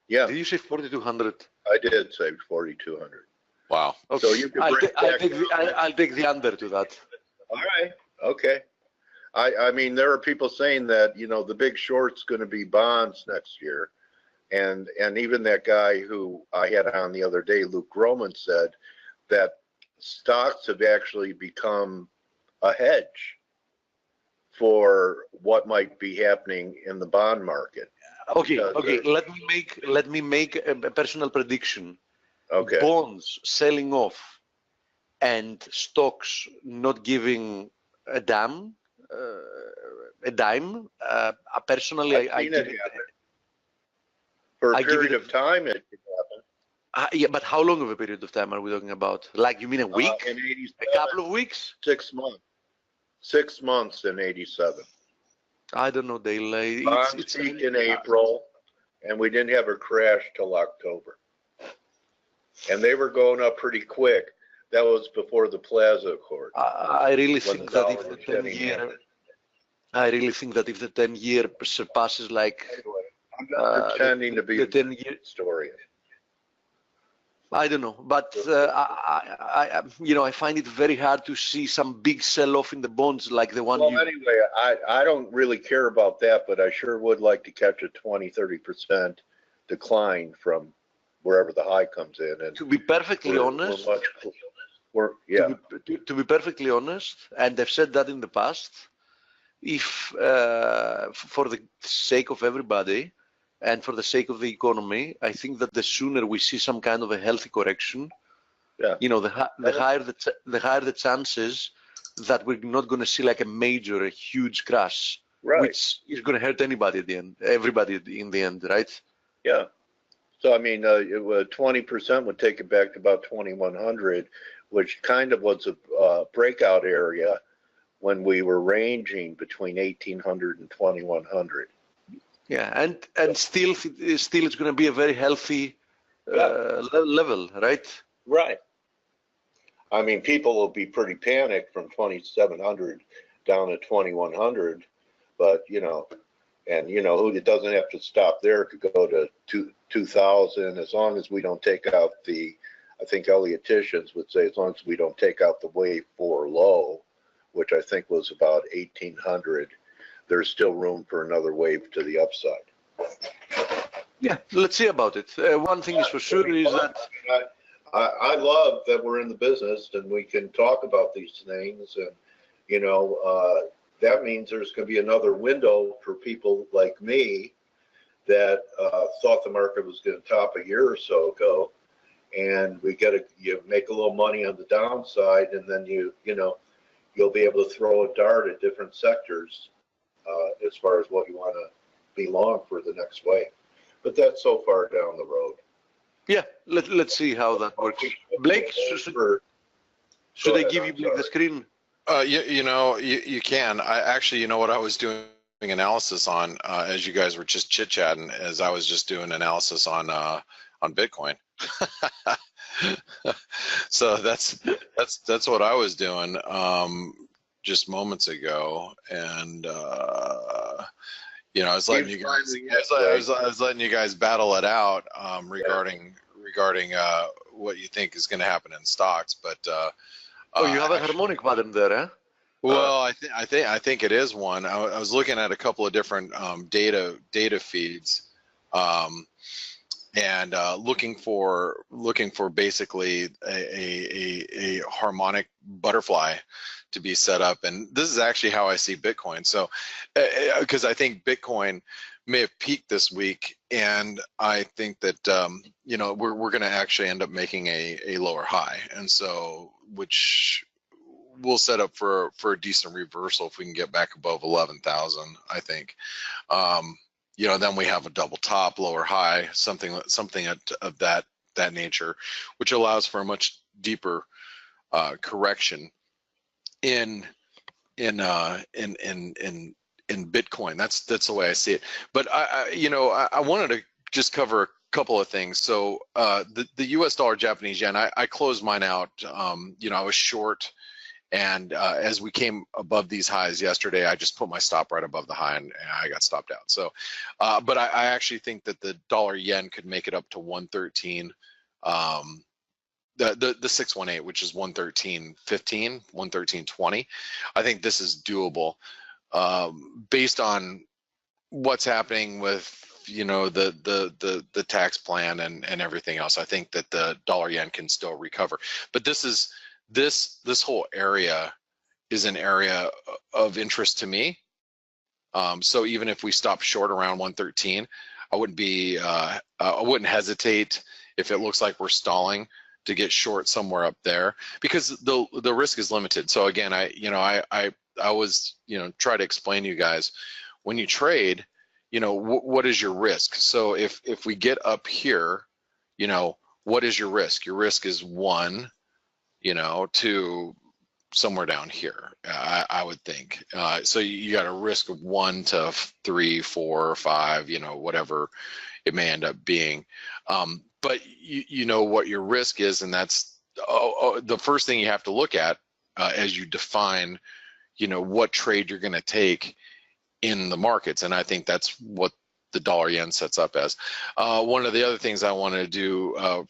Yeah, Did you say 4,200? I did say 4,200. wow. Okay. So you can I'll take the under to that. All right. Okay. I mean, there are people saying that, you know, the big short's going to be bonds next year. And even that guy who I had on the other day, Luke Groman, said that stocks have actually become a hedge for what might be happening in the bond market. Okay. Let me make a personal prediction. Okay. Bonds selling off and stocks not giving a dime. Personally, I give it. For a period of time, it could happen. Yeah, but how long of a period of time are we talking about? Like, you mean a week? A couple of weeks? 6 months. 6 months in 87. I don't know, Dale. Bonds peaked in April, and we didn't have a crash till October. And they were going up pretty quick. That was before the Plaza Accord. I really think that if the 10-year, if the 10-year surpasses like I'm not pretending to be the a 10-year historian. I don't know, but you know, I find it very hard to see some big sell-off in the bonds like the one. Well, anyway, I don't really care about that, but I sure would like to catch a 20-30% decline from wherever the high comes in. And to be perfectly honest, to be perfectly honest, and I've said that in the past, if for the sake of everybody and for the sake of the economy, I think that the sooner we see some kind of a healthy correction, you know, the higher the chances that we're not going to see like a huge crash, which is going to hurt everybody in the end, right? Yeah. So I mean, 20% would take it back to about 2,100, which kind of was a breakout area when we were ranging between 1,800 and 2,100. Yeah, and still it's going to be a very healthy level, right? Right. I mean, people will be pretty panicked from 2,700 down to 2,100, but you know, and you know, it doesn't have to stop there. It could go to 2,000 as long as we don't take out the I think Elliotticians would say as long as we don't take out the wave 4 low, which I think was about 1800, there's still room for another wave to the upside. Yeah, let's see about it. One thing is for sure is that I love that we're in the business and we can talk about these things, and you know, that means there's going to be another window for people like me that thought the market was going to top a year or so ago, and you make a little money on the downside, and then you'll be able to throw a dart at different sectors as far as what you want to be long for the next wave. But that's so far down the road. Yeah, let's see how that works. Blake, should I give you Blake the screen? You can. I actually, what I was doing analysis on as you guys were just chit-chatting, as I was just doing analysis on Bitcoin. So that's what I was doing just moments ago, and I was letting you guys I was letting you guys battle it out regarding what you think is going to happen in stocks, but you have a harmonic pattern there, huh? Well, I think it is one. I was looking at a couple of different data feeds, and looking for basically a harmonic butterfly to be set up, and this is actually how I see Bitcoin. So, because I think Bitcoin may have peaked this week, and I think that we're going to actually end up making a lower high, and so which will set up for a decent reversal if we can get back above 11,000. I think. Then we have a double top, lower high, something of that nature, which allows for a much deeper correction in Bitcoin. That's the way I see it. But I wanted to just cover a couple of things. So the U.S. dollar, Japanese yen, I closed mine out. I was short. And as we came above these highs yesterday, I just put my stop right above the high, and I got stopped out. So, but I actually think that the dollar yen could make it up to 113, the 618, which is 113.15, 113.20. I think this is doable based on what's happening with the tax plan and everything else. I think that the dollar yen can still recover, but this whole area is an area of interest to me. So even if we stop short around 113, I wouldn't hesitate if it looks like we're stalling to get short somewhere up there, because the risk is limited. So again, I always try to explain to you guys, when you trade, what is your risk? So if we get up here, what is your risk? Your risk is 1, to somewhere down here, I would think. So you got a risk of 1 to 3, 4, 5, whatever it may end up being. But you know what your risk is, and that's the first thing you have to look at as you define, what trade you're going to take in the markets. And I think that's what the dollar yen sets up as. One of the other things I want to do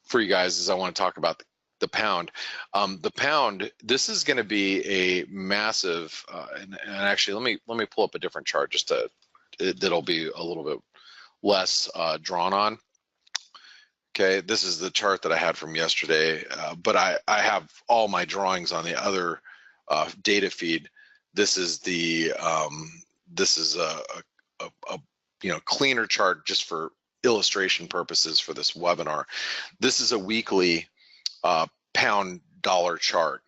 for you guys is I want to talk about the pound. The pound, this is going to be a massive, and actually let me pull up a different chart just that'll be a little bit less drawn on. Okay, this is the chart that I had from yesterday, but I have all my drawings on the other data feed. This is a cleaner chart just for illustration purposes for this webinar. This is a weekly pound dollar chart,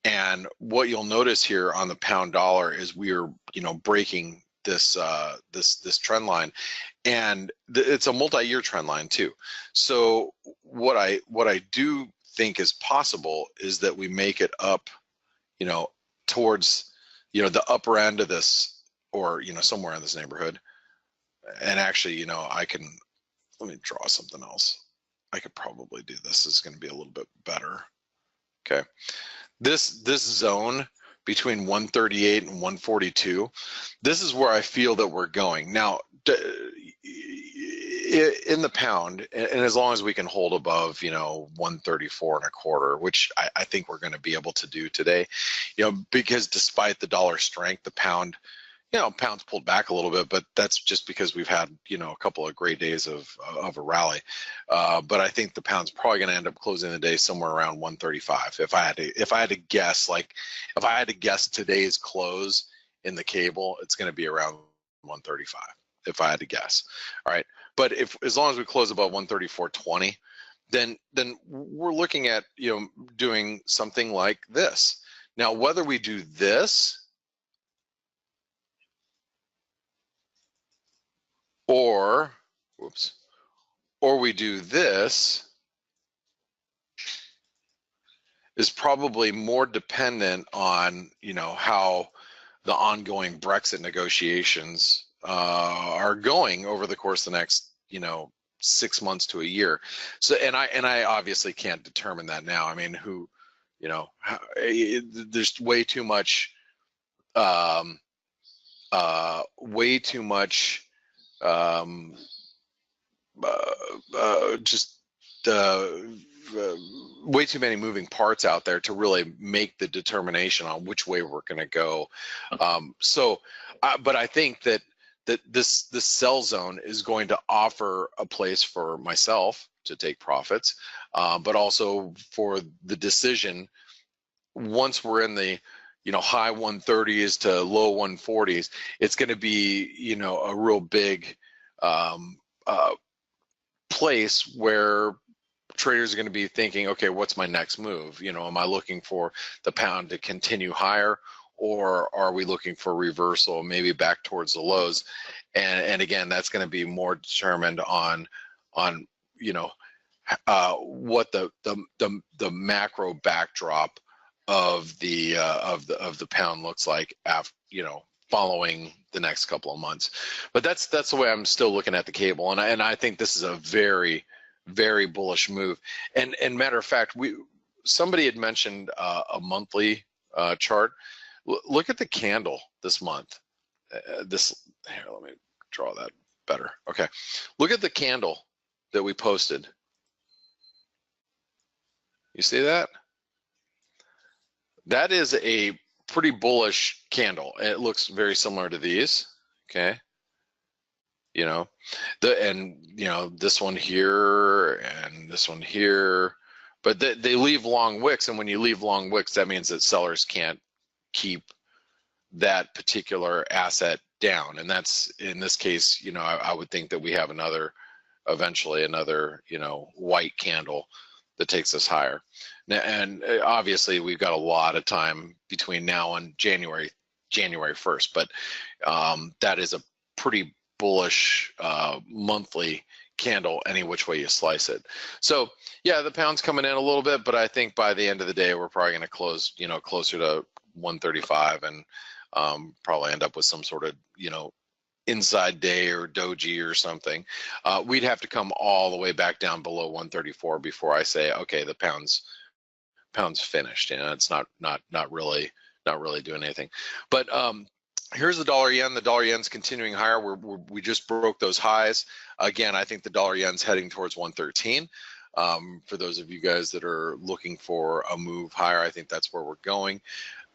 and what you'll notice here on the pound dollar is we are breaking this trend line, and it's a multi-year trend line too. So what I do think is possible is that we make it up towards the upper end of this, or somewhere in this neighborhood. And actually let me draw something else. I could probably do this. It's going to be a little bit better. Okay, this zone between 138 and 142, this is where I feel that we're going. Now, in the pound, and as long as we can hold above, 134.25, which I think we're going to be able to do today, because despite the dollar strength, the pound, pound's pulled back a little bit, but that's just because we've had, a couple of great days of a rally. But I think the pound's probably going to end up closing the day somewhere around 135. If I had to guess, if I had to guess today's close in the cable, it's going to be around 135. If I had to guess. All right. But as long as we close above 134.20, then we're looking at, doing something like this. Now, whether we do this or we do this is probably more dependent on, how the ongoing Brexit negotiations are going over the course of the next, 6 months to a year. So, and I obviously can't determine that now. I mean, there's way too much, way too many moving parts out there to really make the determination on which way we're going to go. But I think that this sell zone is going to offer a place for myself to take profits, but also for the decision once we're in the high 130s to low 140s, it's going to be a real big place where traders are going to be thinking, okay, what's my next move? Am I looking for the pound to continue higher, or are we looking for reversal, maybe back towards the lows? And again, that's going to be more determined on what the macro backdrop of the pound looks like after, following the next couple of months. But that's the way I'm still looking at the cable, and I think this is a very, very bullish move. And matter of fact, somebody had mentioned a monthly chart. Look at the candle this month. Here, let me draw that better. Okay, look at the candle that we posted. You see that? That is a pretty bullish candle. It looks very similar to these. Okay. This one here and this one here, but they leave long wicks, and when you leave long wicks, that means that sellers can't keep that particular asset down, and that's, in this case, I would think that we have eventually another white candle that takes us higher. And obviously we've got a lot of time between now and January 1st, but that is a pretty bullish monthly candle any which way you slice it. So yeah, the pound's coming in a little bit, but I think by the end of the day we're probably going to close closer to 135, and probably end up with some sort of inside day or doji or something. We'd have to come all the way back down below 134 before I say, okay, the pound's finished. It's not really doing anything. But here's the dollar yen. The dollar yen's continuing higher. We just broke those highs. Again, I think the dollar yen's heading towards 113. For those of you guys that are looking for a move higher, I think that's where we're going.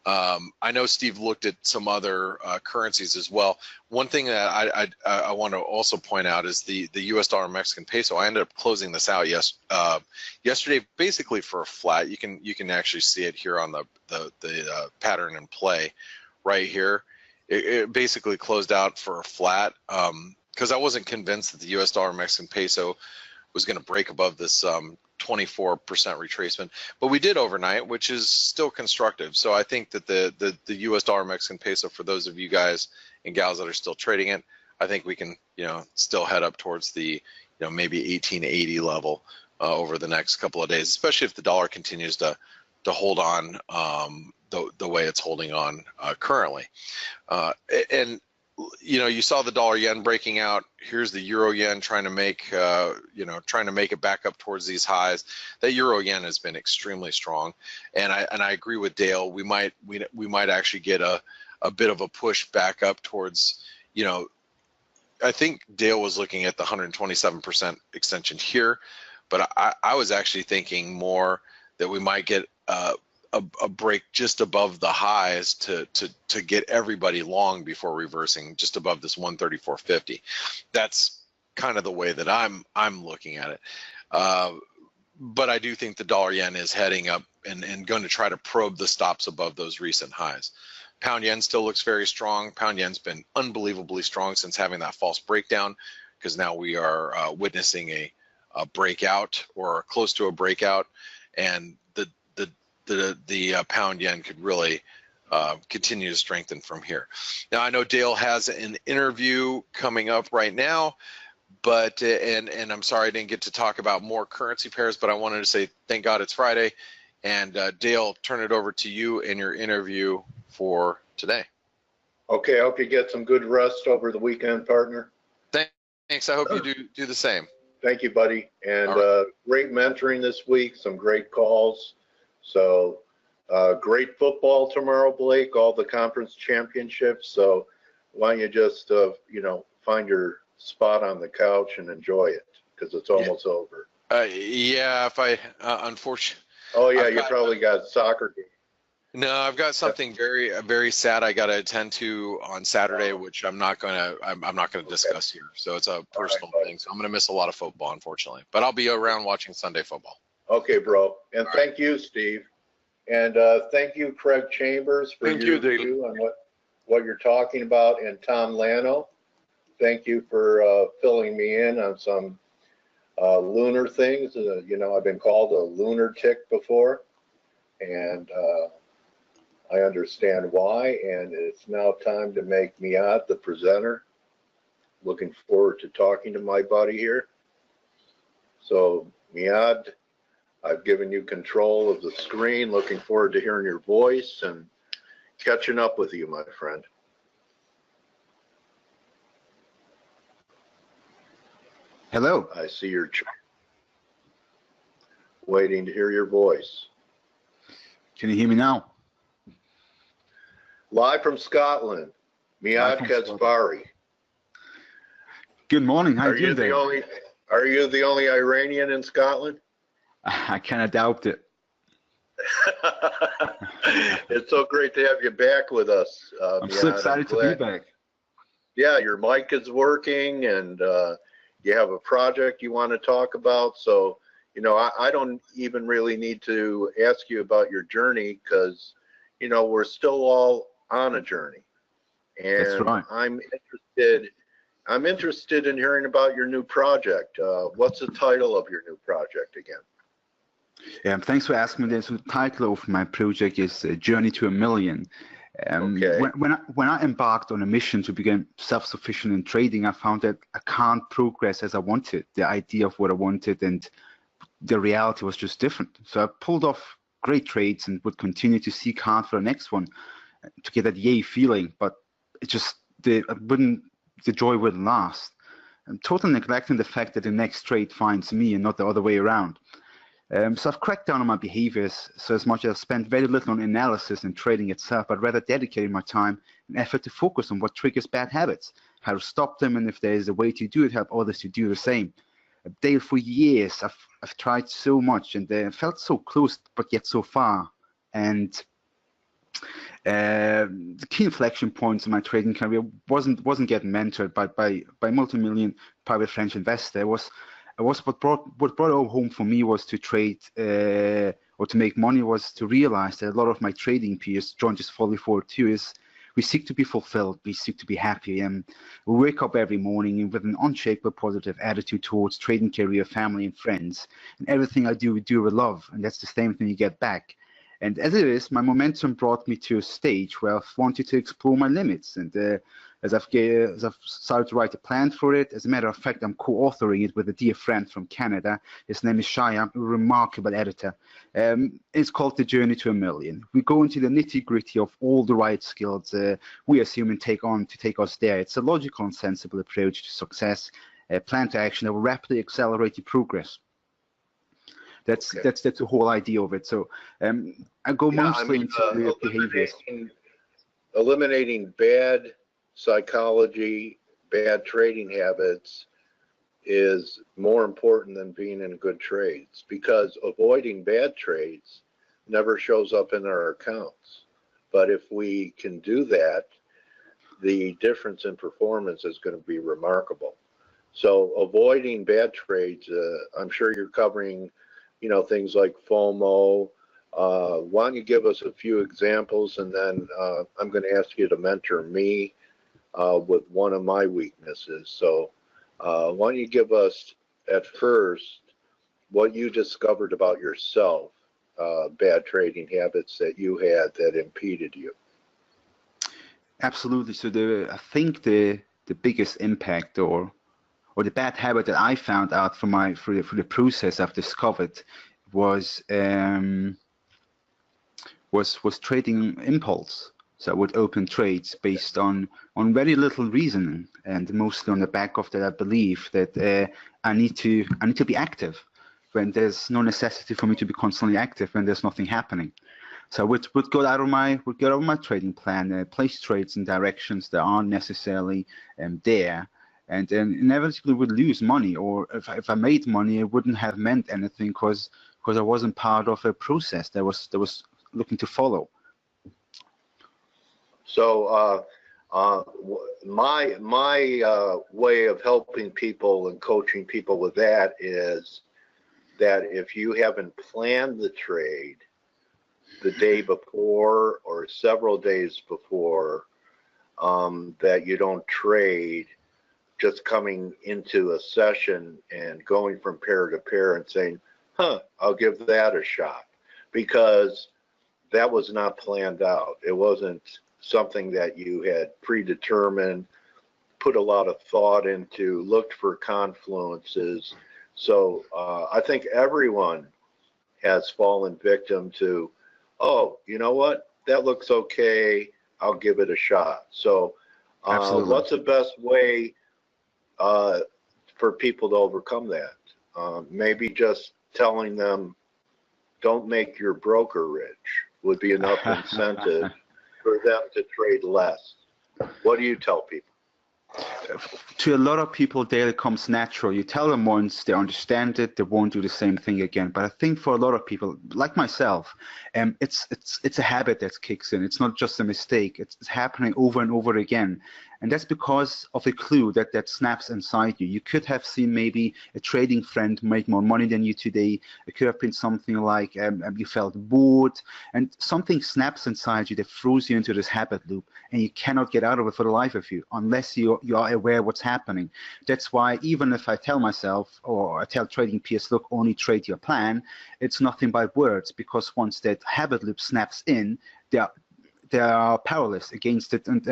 I know Steve looked at some other currencies as well. One thing that I want to also point out is the U.S. dollar Mexican peso. I ended up closing this out yesterday, basically for a flat. You can actually see it here on the pattern in play right here. It basically closed out for a flat because I wasn't convinced that the U.S. dollar Mexican peso was going to break above this 24% retracement, but we did overnight, which is still constructive. So I think that the U.S. dollar Mexican peso, for those of you guys and gals that are still trading it, I think we can still head up towards the maybe 1880 level over the next couple of days, especially if the dollar continues to hold on the way it's holding on currently. And you saw the dollar yen breaking out. Here's the euro yen trying to make it back up towards these highs. That euro yen has been extremely strong, and I agree with Dale. We might actually get a bit of a push back up towards I think Dale was looking at the 127% extension here, but I was actually thinking more that we might get a break just above the highs to get everybody long before reversing just above this 134.50. That's kind of the way that I'm looking at it. But I do think the dollar yen is heading up and going to try to probe the stops above those recent highs. Pound yen still looks very strong. Pound yen's been unbelievably strong since having that false breakdown, because now we are witnessing a breakout or close to a breakout, and the pound yen could really continue to strengthen from here. Now I know Dale has an interview coming up right now, but and I'm sorry I didn't get to talk about more currency pairs, but I wanted to say thank God it's Friday. And Dale, turn it over to you and your interview for today. Okay, I hope you get some good rest over the weekend, partner. Thanks. I hope you do the same. Thank you, buddy. And right. Great mentoring this week, some great calls. So great football tomorrow, Blake, all the conference championships. So why don't you just, find your spot on the couch and enjoy it, because it's almost over. Yeah, if I, unfortunately. Oh yeah, you probably got soccer game. No, I've got something very sad I got to attend to on Saturday, which I'm not gonna discuss here. So it's a personal thing. So I'm gonna miss a lot of football, unfortunately. But I'll be around watching Sunday football. Okay, bro. And thank you, Steve. And thank you, Craig Chambers, for your view on what you're talking about, and Tom Lano. Thank you for filling me in on some lunar things. I've been called a lunatic before, and I understand why, and it's now time to make Miad the presenter. Looking forward to talking to my buddy here. So Miad, I've given you control of the screen. Looking forward to hearing your voice and catching up with you, my friend. Hello. I see your waiting to hear your voice. Can you hear me now? Live from Scotland, Miad Kaspari. Good morning. How are you doing? Are you the only Iranian in Scotland? I kind of doubt it. It's so great to have you back with us. I'm so excited to be back. Yeah, your mic is working, and you have a project you want to talk about. So, I don't even really need to ask you about your journey, because, we're still all on a journey. And that's right. I'm interested in hearing about your new project. What's the title of your new project again? Yeah, thanks for asking me. The title of my project is Journey to a Million. Okay. When I embarked on a mission to become self-sufficient in trading, I found that I can't progress as I wanted. The idea of what I wanted and the reality was just different. So I pulled off great trades and would continue to seek hard for the next one to get that yay feeling, but it just the joy wouldn't last. I'm totally neglecting the fact that the next trade finds me and not the other way around. So I've cracked down on my behaviors, so as much as I've spent very little on analysis and trading itself, but rather dedicated my time and effort to focus on what triggers bad habits, how to stop them, and if there is a way to do it, help others to do the same. Dale, for years I've tried so much and felt so close but yet so far. And the key inflection points in my trading career wasn't getting mentored by multi-million private French investor. What brought it home for me was to trade or to make money, was to realize that a lot of my trading peers joined this folly for it too. Is we seek to be fulfilled, we seek to be happy, and we wake up every morning with an unshakable positive attitude towards trading, career, family, and friends. And everything I do, we do with love, and that's the same thing you get back. And as it is, my momentum brought me to a stage where I've wanted to explore my limits. And as I've started to write a plan for it, as a matter of fact, I'm co-authoring it with a dear friend from Canada. His name is Shia, a remarkable editor. It's called The Journey to a Million. We go into the nitty-gritty of all the right skills we as humans take on to take us there. It's a logical and sensible approach to success, a plan to action that will rapidly accelerate your progress. That's the whole idea of it. So I go mostly into the behaviors. Eliminating bad psychology, bad trading habits is more important than being in good trades, because avoiding bad trades never shows up in our accounts. But if we can do that, the difference in performance is going to be remarkable. So avoiding bad trades, I'm sure you're covering, you know, things like FOMO. Why don't you give us a few examples, and then I'm going to ask you to mentor me with one of my weaknesses. So why don't you give us at first what you discovered about yourself, bad trading habits that you had that impeded you? Absolutely. So I think the biggest impact or the bad habit that I found out from through the process I've discovered was trading impulse. So I would open trades based on very little reasoning, and mostly on the back of that I believe that I need to be active when there's no necessity for me to be constantly active when there's nothing happening. So I would go out of my trading plan, place trades in directions that aren't necessarily there, and then inevitably would lose money. Or if I made money, it wouldn't have meant anything because I wasn't part of a process that was looking to follow. So my way of helping people and coaching people with that is that if you haven't planned the trade the day before or several days before, that you don't trade just coming into a session and going from pair to pair and saying, I'll give that a shot, because that was not planned out. It wasn't something that you had predetermined, put a lot of thought into, looked for confluences. So I think everyone has fallen victim to, oh, you know what? That looks okay. I'll give it a shot. So what's the best way for people to overcome that? Maybe just telling them, don't make your broker rich would be enough incentive for them to trade less. What do you tell people? To a lot of people, Dale, it comes natural. You tell them once, they understand it, they won't do the same thing again. But I think for a lot of people, like myself, it's a habit that kicks in. It's not just a mistake. It's happening over and over again. And that's because of a clue that snaps inside you. You could have seen maybe a trading friend make more money than you today. It could have been something like you felt bored, and something snaps inside you that throws you into this habit loop, and you cannot get out of it for the life of you unless you are aware of what's happening. That's why even if I tell myself, or I tell trading peers, look, only trade your plan, it's nothing but words, because once that habit loop snaps in, they are powerless against it and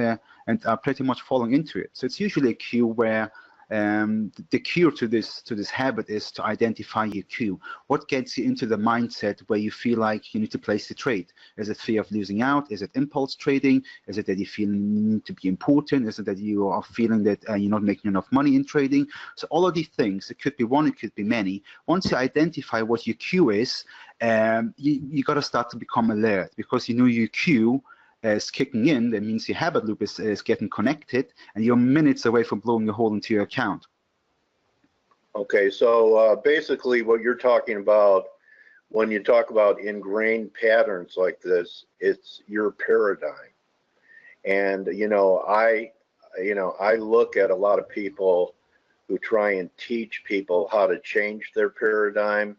are pretty much falling into it. So it's usually a cue where the cure to this habit is to identify your cue. What gets you into the mindset where you feel like you need to place the trade? Is it fear of losing out? Is it impulse trading? Is it that you feel you need to be important? Is it that you are feeling that you're not making enough money in trading? So all of these things, it could be one, it could be many. Once you identify what your cue is, you got to start to become alert, because you know your cue is kicking in. That means your habit loop is getting connected, and you're minutes away from blowing a hole into your account. Okay, so basically what you're talking about when you talk about ingrained patterns like this, it's your paradigm. And I look at a lot of people who try and teach people how to change their paradigm,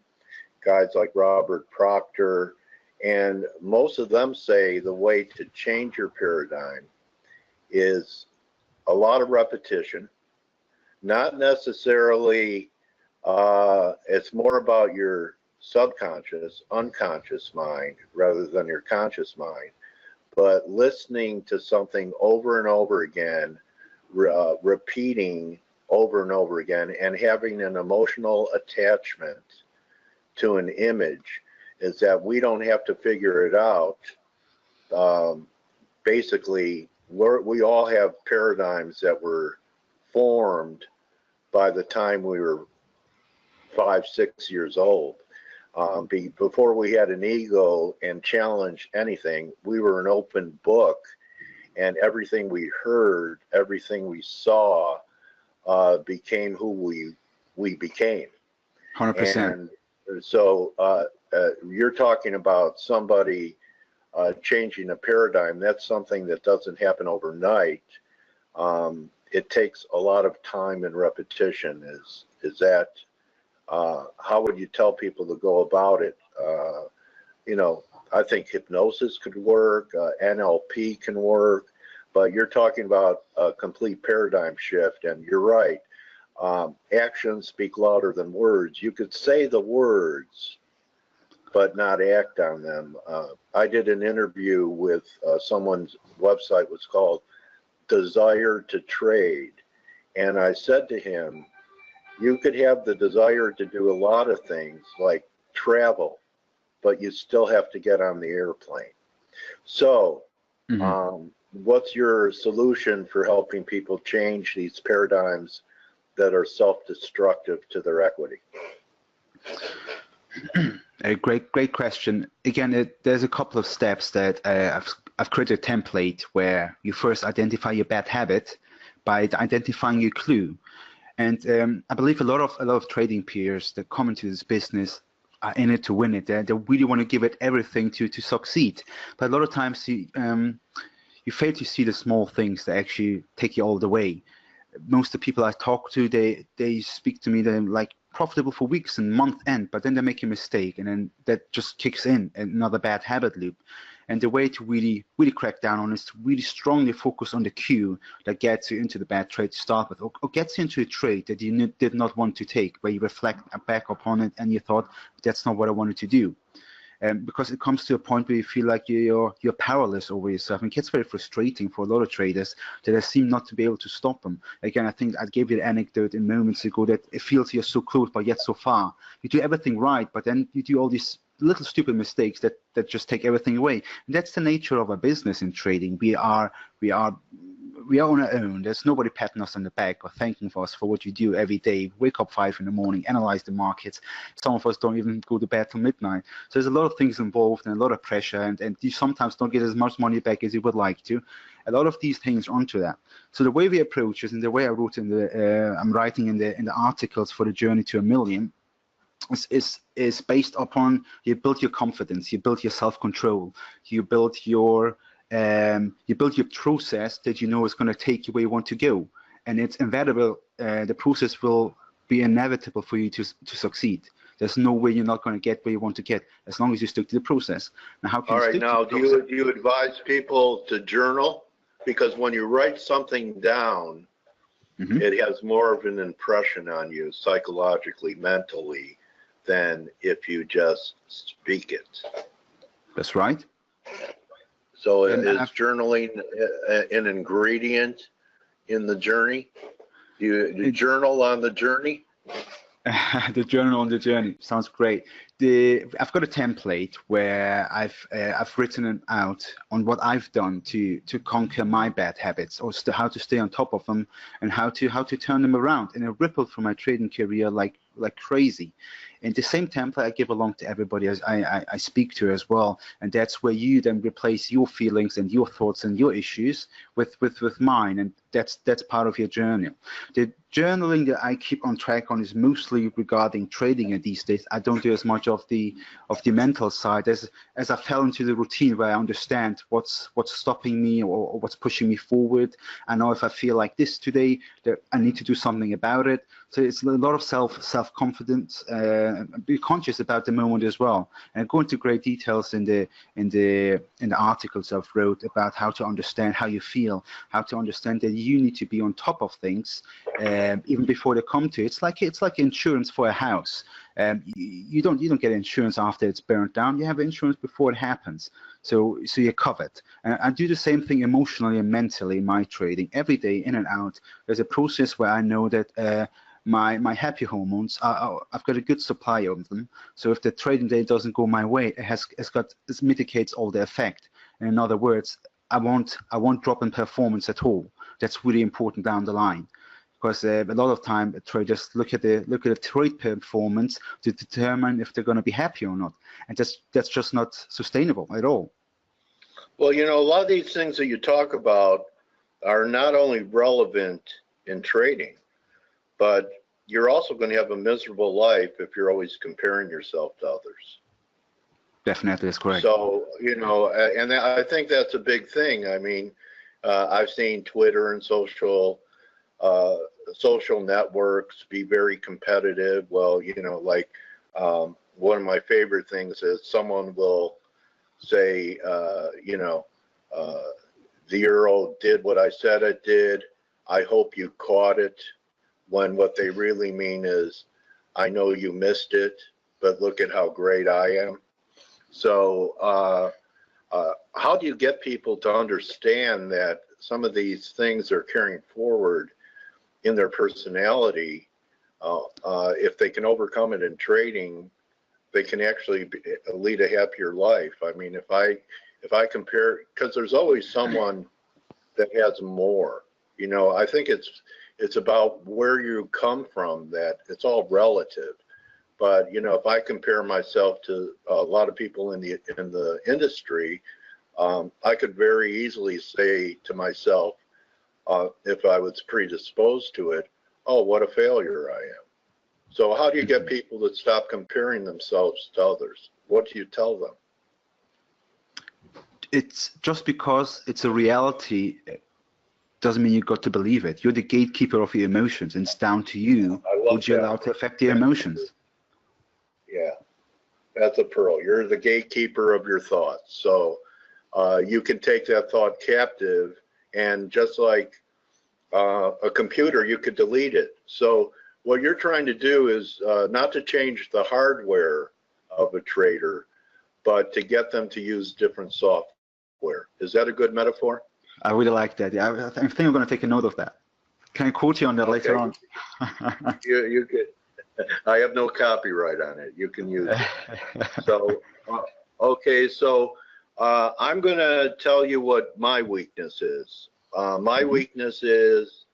guys like Robert Proctor. And most of them say the way to change your paradigm is a lot of repetition, not necessarily, it's more about your subconscious, unconscious mind rather than your conscious mind, but listening to something over and over again, repeating over and over again, and having an emotional attachment to an image, is that we don't have to figure it out. Basically, we all have paradigms that were formed by the time we were 5, 6 years old. Before we had an ego and challenged anything, we were an open book, and everything we heard, everything we saw became who we became. 100%. And so you're talking about somebody changing a paradigm. That's something that doesn't happen overnight. It takes a lot of time and repetition. Is that how would you tell people to go about it? You know, I think hypnosis could work, NLP can work, but you're talking about a complete paradigm shift, and you're right. Actions speak louder than words. You could say the words, but not act on them. I did an interview with someone's website was called Desire to Trade, and I said to him, you could have the desire to do a lot of things like travel, but you still have to get on the airplane. So what's your solution for helping people change these paradigms that are self-destructive to their equity? A great question. Again, there's a couple of steps that I've created a template where you first identify your bad habit by identifying your clue. And I believe a lot of trading peers that come into this business are in it to win it. They really want to give it everything to succeed. But a lot of times you fail to see the small things that actually take you all the way. Most of the people I talk to, they speak to me, they're like profitable for weeks and month end, but then they make a mistake, and then that just kicks in another bad habit loop. And the way to really crack down on is to really strongly focus on the cue that gets you into the bad trade to start with, or gets you into a trade that you did not want to take, where you reflect back upon it and you thought, that's not what I wanted to do. Because it comes to a point where you feel like you're powerless over yourself. And it gets very frustrating for a lot of traders that they seem not to be able to stop them. Again, I think I gave you an anecdote in moments ago that it feels you're so close but yet so far. You do everything right, but then you do all these little stupid mistakes that just take everything away. And that's the nature of a business in trading. We are on our own. There's nobody patting us on the back or thanking us for what you do every day. Wake up 5 in the morning, analyze the markets. Some of us don't even go to bed till midnight. So there's a lot of things involved and a lot of pressure, and you sometimes don't get as much money back as you would like to. A lot of these things are onto that. So the way we approach this, and the way I wrote in the I'm writing in the articles for the Journey to a Million, is based upon you build your confidence, you build your self-control, you build your process that you know is going to take you where you want to go, and it's inevitable. The process will be inevitable for you to succeed. There's no way you're not going to get where you want to get as long as you stick to the process. Now, how can you stick to the process? Do you advise people to journal? Because when you write something down, it has more of an impression on you psychologically, mentally, than if you just speak it. That's right. So is journaling an ingredient in the journey? Do you journal on the journey? The journal on the journey sounds great. I've got a template where I've written it out on what I've done to conquer my bad habits, or how to stay on top of them, and how to turn them around. And it rippled through my trading career like crazy. And the same template I give along to everybody as I speak to as well. And that's where you then replace your feelings and your thoughts and your issues with mine. And that's part of your journal. The journaling that I keep on track on is mostly regarding trading at these days. I don't do as much of the mental side as I fell into the routine where I understand what's stopping me or what's pushing me forward. I know if I feel like this today, that I need to do something about it. So it's a lot of self-confidence. Be conscious about the moment as well, and go into great details in the articles I've wrote about how to understand how you feel, how to understand that you need to be on top of things even before they come to you. It's like insurance for a house. You don't get insurance after it's burnt down. You have insurance before it happens. So you're covered. And I do the same thing emotionally and mentally in my trading every day, in and out. There's a process where I know that my happy hormones I've got a good supply of them. So if the trading day doesn't go my way, it mitigates all the effect. And in other words, I won't drop in performance at all. That's really important down the line, because a lot of time traders look at the trade performance to determine if they're going to be happy or not, and that's just not sustainable at all. Well, you know, a lot of these things that you talk about are not only relevant in trading, but you're also going to have a miserable life if you're always comparing yourself to others. Definitely, that's correct. So, you know, and I think that's a big thing. I mean, I've seen Twitter and social networks be very competitive. Well, you know, like one of my favorite things is someone will say, you know, the euro did what I said it did. I hope you caught it. When what they really mean is, I know you missed it, but look at how great I am. So how do you get people to understand that some of these things they're carrying forward in their personality, if they can overcome it in trading, they can actually lead a happier life? I mean, if I compare, because there's always someone that has more, you know, I think it's about where you come from, that it's all relative. But, you know, if I compare myself to a lot of people in the industry, I could very easily say to myself, if I was predisposed to it, oh, what a failure I am. So how do you get people to stop comparing themselves to others? What do you tell them? It's just because it's a reality doesn't mean you got to believe it. You're the gatekeeper of your emotions, and it's down to you. Would you allow to affect your emotions? Yeah, that's a pearl. You're the gatekeeper of your thoughts. So you can take that thought captive, and just like a computer, you could delete it. So what you're trying to do is not to change the hardware of a trader, but to get them to use different software. Is that a good metaphor? I really like that. Yeah, I think I'm going to take a note of that. Can I quote you on that later on? You could. I have no copyright on it. You can use it. So, okay. So I'm going to tell you what my weakness is. My weakness is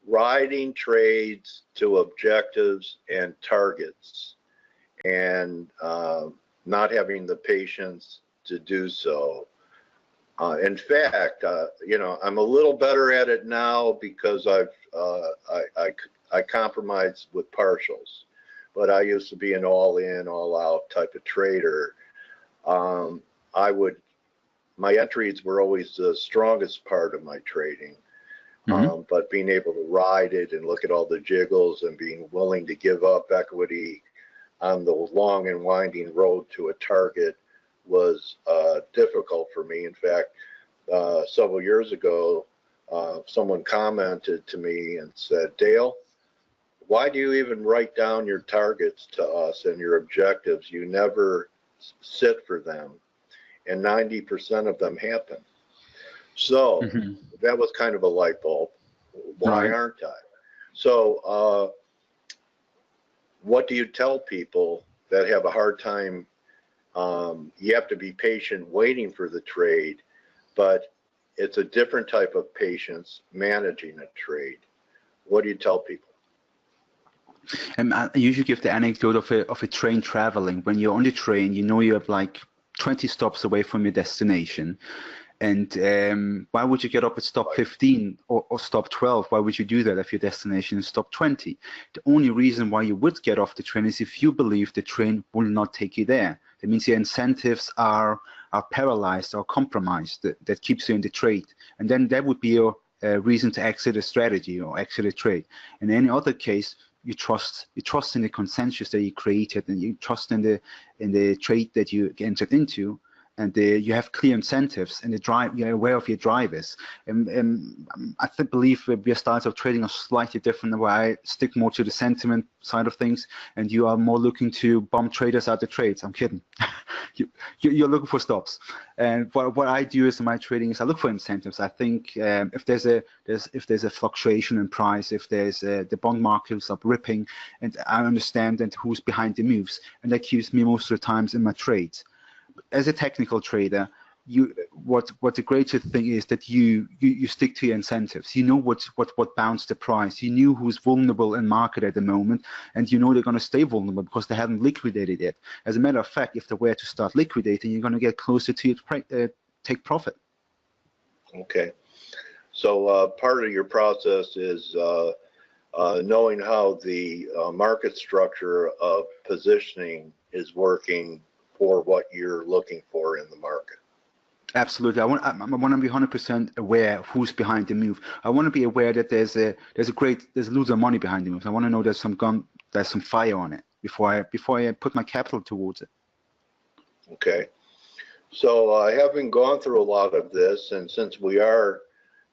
riding trades to objectives and targets, and not having the patience to do so. In fact, you know, I'm a little better at it now because I compromise with partials, but I used to be an all-in, all-out type of trader. My entries were always the strongest part of my trading, but being able to ride it and look at all the jiggles and being willing to give up equity on the long and winding road to a target was difficult for me. In fact, several years ago, someone commented to me and said, Dale, why do you even write down your targets to us and your objectives? You never sit for them, and 90% of them happen. So that was kind of a light bulb. Why aren't I? So what do you tell people that have a hard time? You have to be patient waiting for the trade, but it's a different type of patience managing a trade. What do you tell people? I usually give the anecdote of a train traveling. When you're on the train, you know you have like 20 stops away from your destination. And why would you get up at stop 15 or stop 12? Why would you do that if your destination is stop 20? The only reason why you would get off the train is if you believe the train will not take you there. That means your incentives are paralyzed or compromised. That keeps you in the trade. And then that would be your reason to exit a strategy or exit a trade. In any other case, you trust in the consensus that you created, and you trust in the trade that you entered into, and you have clear incentives, and you're aware of your drivers. And I believe your styles of trading are slightly different, where I stick more to the sentiment side of things, and you are more looking to bump traders out the trades. I'm kidding. You're looking for stops. And what I do is in my trading is I look for incentives. I think if there's a fluctuation in price, if there's the bond markets are ripping, and I understand and who's behind the moves, and that keeps me most of the times in my trades. As a technical trader, what the greater thing is that you stick to your incentives. You know what bounced the price. You knew who's vulnerable in market at the moment, and you know they're going to stay vulnerable because they haven't liquidated yet. As a matter of fact, if they were to start liquidating, you're going to get closer to your take profit. Okay, so part of your process is knowing how the market structure of positioning is working for what you're looking for in the market. Absolutely. I want to be 100% aware of who's behind the move. I want to be aware that there's loads of money behind the move. I want to know there's some fire on it before I put my capital towards it. Okay. So having gone through a lot of this, and since we are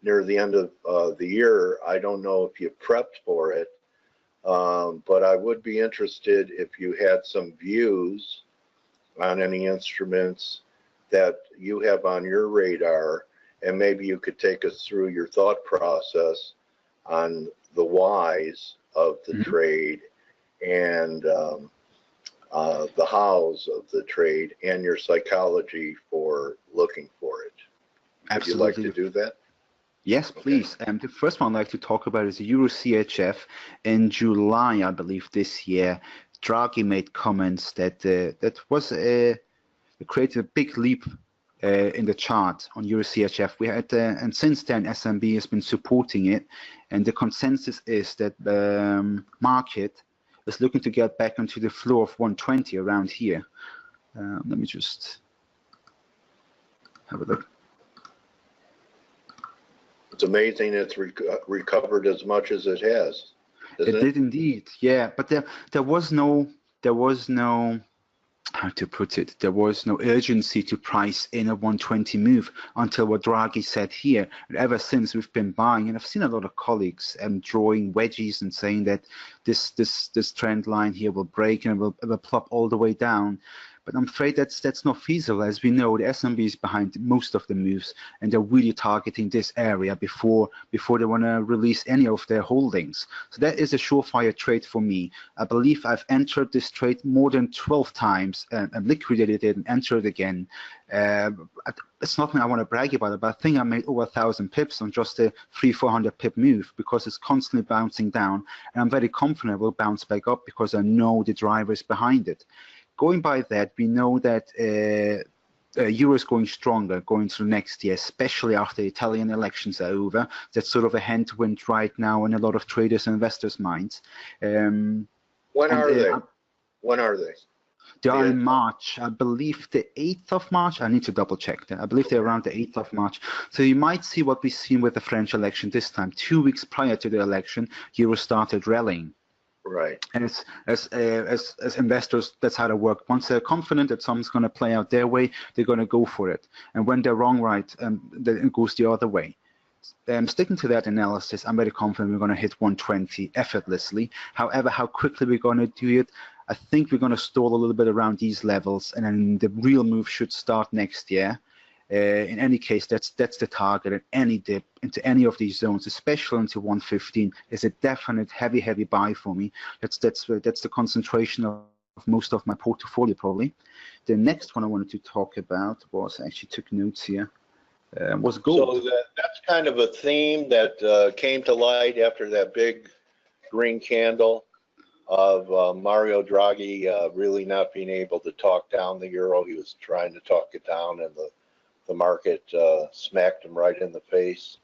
near the end of the year, I don't know if you prepped for it, but I would be interested if you had some views on any instruments that you have on your radar, and maybe you could take us through your thought process on the whys of the trade and the hows of the trade and your psychology for looking for it. Absolutely. Would you like to do that? Yes, please. Okay. The first one I'd like to talk about is the Euro CHF. In July, I believe, this year, Draghi made comments that created a big leap in the chart on Euro CHF. We had, and since then, SMB has been supporting it, and the consensus is that the market is looking to get back onto the floor of 120 around here. Let me just have a look. It's amazing it's recovered as much as it has. It did indeed, yeah. But there was no, how to put it, there was no urgency to price in a 120 move until what Draghi said here. And ever since we've been buying, and I've seen a lot of colleagues drawing wedges and saying that this trend line here will break and it will plop all the way down. But I'm afraid that's not feasible. As we know, the SMB is behind most of the moves, and they're really targeting this area before they want to release any of their holdings. So that is a surefire trade for me. I believe I've entered this trade more than 12 times and liquidated it and entered again. It's not something I want to brag about it, but I think I made over 1,000 pips on just a 300-400 pip move because it's constantly bouncing down, and I'm very confident it will bounce back up because I know the drivers behind it. Going by that, we know that Euro is going stronger going through next year, especially after the Italian elections are over. That's sort of a hint right now in a lot of traders and investors' minds. When are they? When are they? They are in March, I believe the 8th of March. I need to double check that. I believe they're around the 8th of March. So you might see what we've seen with the French election this time. 2 weeks prior to the election, Euro started rallying. Right. And as investors, that's how they work. Once they're confident that something's going to play out their way, they're going to go for it. And when they're wrong, then it goes the other way. Sticking to that analysis, I'm very confident we're going to hit 120 effortlessly. However, how quickly we're going to do it, I think we're going to stall a little bit around these levels, and then the real move should start next year. In any case, that's the target, and any dip into any of these zones, especially into 115, is a definite heavy buy for me. That's the concentration of most of my portfolio probably. The next one I wanted to talk about was, I actually took notes here, was gold. So that's kind of a theme that came to light after that big green candle of Mario Draghi really not being able to talk down the euro. He was trying to talk it down, and the market smacked him right in the face.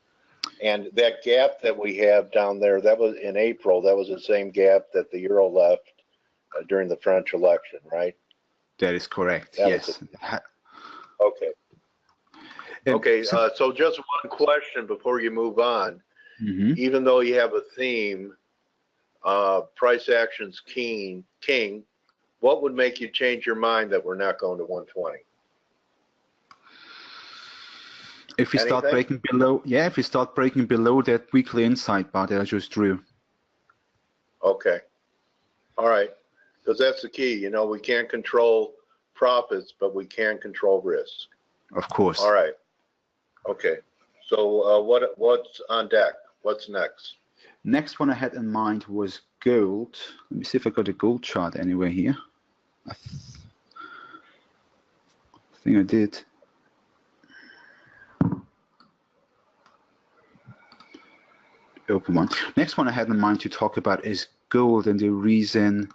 And that gap that we have down there, that was in April, that was the same gap that the euro left during the French election, right? That is correct, yes. Okay. Okay, so just one question before you move on. Even though you have a theme, price action's king, what would make you change your mind that we're not going to 120? If we start breaking below, if we start breaking below that weekly insight bar that I just drew. Okay. All right. Because that's the key. You know, we can't control profits, but we can control risk. Of course. All right. Okay. So what's on deck? What's next? Next one I had in mind was gold. Let me see if I got a gold chart anywhere here. I think I did. Open one. Next one I had in mind to talk about is gold, and the reason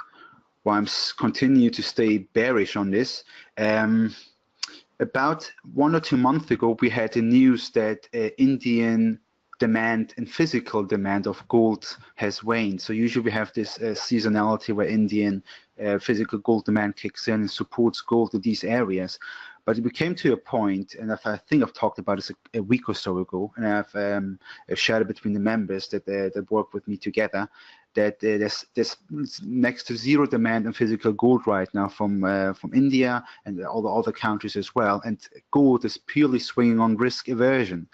why I'm continue to stay bearish on this. About 1 or 2 months ago, we had the news that Indian demand and physical demand of gold has waned. So usually we have this seasonality where Indian physical gold demand kicks in and supports gold in these areas. But we came to a point, and I think I've talked about this a week or so ago, and I've shared it between the members that work with me together, that there's next to zero demand on physical gold right now from India and all the other countries as well, and gold is purely swinging on risk aversion.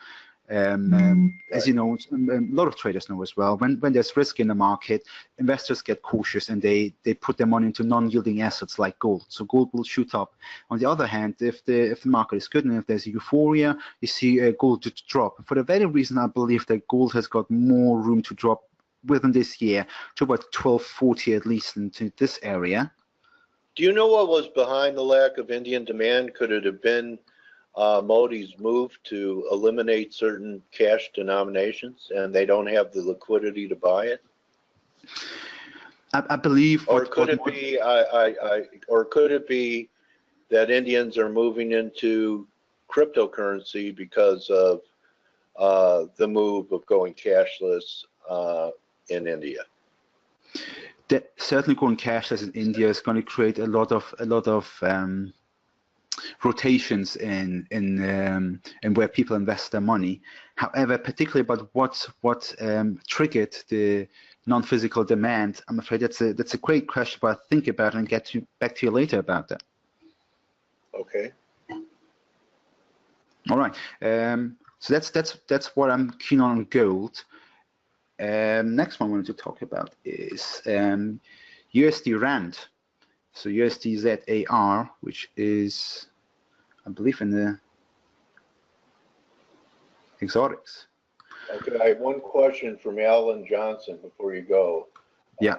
As you know, a lot of traders know as well, when there's risk in the market, investors get cautious and they put their money into non-yielding assets like gold. So gold will shoot up. On the other hand, if the market is good and if there's euphoria, you see gold to drop. For the very reason I believe that gold has got more room to drop within this year to about 1240 at least into this area. Do you know what was behind the lack of Indian demand? Could it have been Modi's move to eliminate certain cash denominations, and they don't have the liquidity to buy it? I believe. Or could it be? Or could it be that Indians are moving into cryptocurrency because of the move of going cashless in India? That certainly going cashless in India is going to create a lot of rotations in where people invest their money. However, particularly about what triggered the non-physical demand, I'm afraid that's a great question, but I'll think about it and get back to you later about that. Okay. All right. So that's what I'm keen on gold. Next one I wanted to talk about is USD Rand. So USD ZAR, which is, I believe, in the exotics. Okay, I have one question from Alan Johnson before you go. Yeah.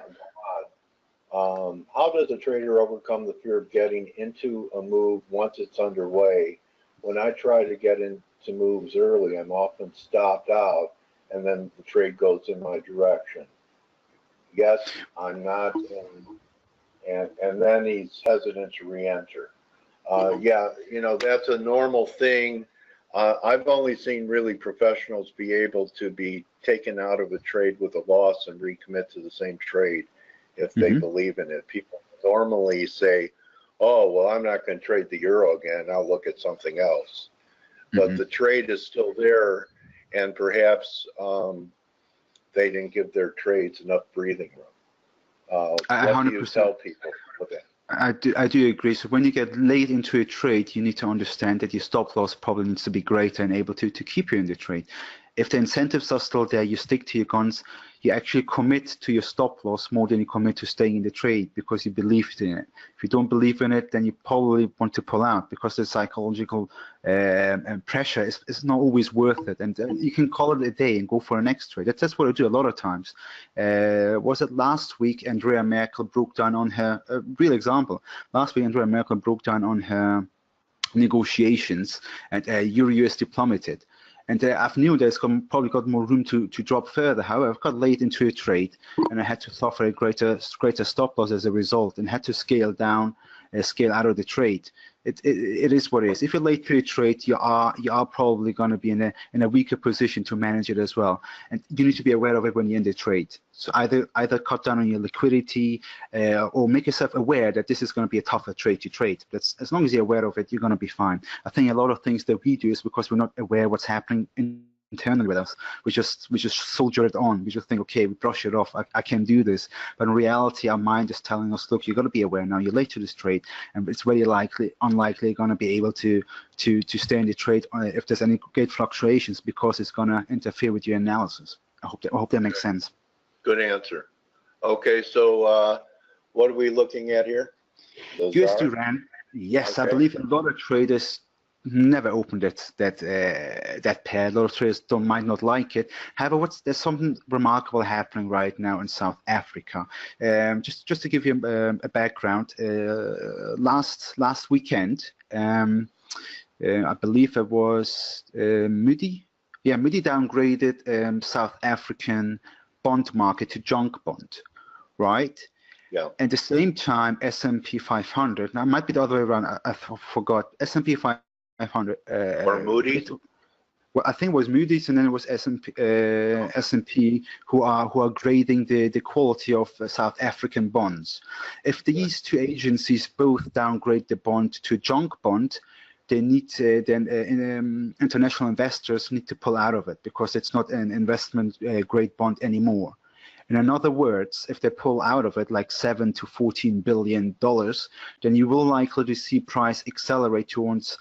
How does a trader overcome the fear of getting into a move once it's underway? When I try to get into moves early, I'm often stopped out, and then the trade goes in my direction. Yes, I'm not in. And then he's hesitant to re-enter. Yeah, you know, that's a normal thing. I've only seen really professionals be able to be taken out of a trade with a loss and recommit to the same trade if they believe in it. People normally say, oh, well, I'm not going to trade the euro again. I'll look at something else. But the trade is still there, and perhaps they didn't give their trades enough breathing room. What do you tell people with that? I do agree. So when you get late into a trade, you need to understand that your stop loss probably needs to be greater and able to keep you in the trade. If the incentives are still there, you stick to your guns, you actually commit to your stop loss more than you commit to staying in the trade because you believed in it. If you don't believe in it, then you probably want to pull out because the psychological pressure is not always worth it. And you can call it a day and go for a next trade. That's what I do a lot of times. Was it last week Andrea Merkel broke down on her, real example, last week Andrea Merkel broke down on her negotiations and Euro-USD plummeted. And I knew there's probably got more room to drop further. However, I got late into a trade, and I had to suffer a greater stop loss as a result, and had to scale down, scale out of the trade. It is what it is. If you're late to a trade, you are probably going to be in a weaker position to manage it as well, and you need to be aware of it when you're in the trade. So either cut down on your liquidity, or make yourself aware that this is going to be a tougher trade to trade. That's, as long as you're aware of it, you're going to be fine. I think a lot of things that we do is because we're not aware what's happening internally with us. We just soldier it on. We just think, okay, we brush it off. I can do this. But in reality, our mind is telling us, look, you've got to be aware now. You're late to this trade, and it's very unlikely you're going to be able to stay in the trade if there's any great fluctuations because it's going to interfere with your analysis. I hope that makes sense. Good answer. Okay, so what are we looking at here? USD Rand. Yes, okay. I believe a lot of traders never opened that pair. A lot of traders might not like it. However, there's something remarkable happening right now in South Africa. Just to give you a background, last weekend, I believe it was Moody. Yeah, Moody downgraded South African bond market to junk bond, right? Yeah. At the same time, S&P 500. Now, it might be the other way around. I forgot. S&P 500. Or Moody. well, I think it was Moody's, and then it was S&P who are grading the quality of South African bonds. If these two agencies both downgrade the bond to junk bond, they need international investors need to pull out of it because it's not an investment grade bond anymore. In other words, if they pull out of it like $7 to $14 billion, then you will likely to see price accelerate towards